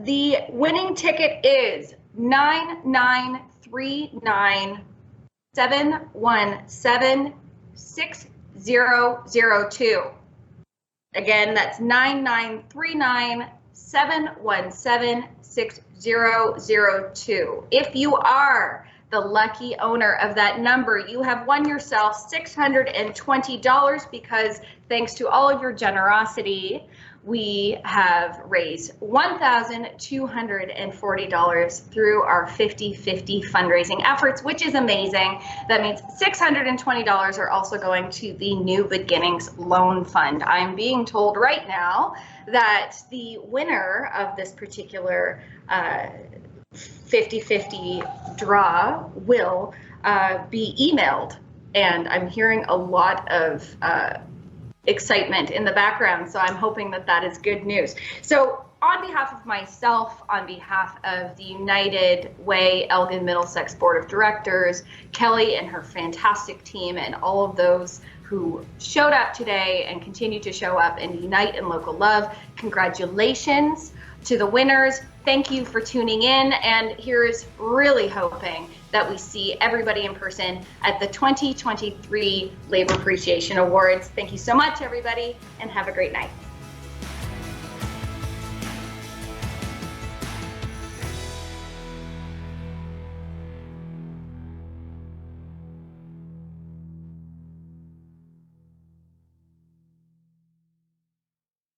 the winning ticket is 9939-717-6002. Again, that's 9939-717-6002. If you are the lucky owner of that number, you have won yourself $620 because thanks to all of your generosity, we have raised $1,240 through our 50/50 fundraising efforts, which is amazing. That means $620 are also going to the New Beginnings Loan Fund. I'm being told right now that the winner of this particular 50/50 draw will be emailed, and I'm hearing a lot of excitement in the background, so I'm hoping that that is good news. So on behalf of myself, on behalf of the United Way Elgin Middlesex Board of Directors, Kelly and her fantastic team, and all of those who showed up today and continue to show up and unite in local love, congratulations to the winners. Thank you for tuning in, and here's really hoping that we see everybody in person at the 2023 Labor Appreciation Awards. Thank you so much, everybody, and have a great night.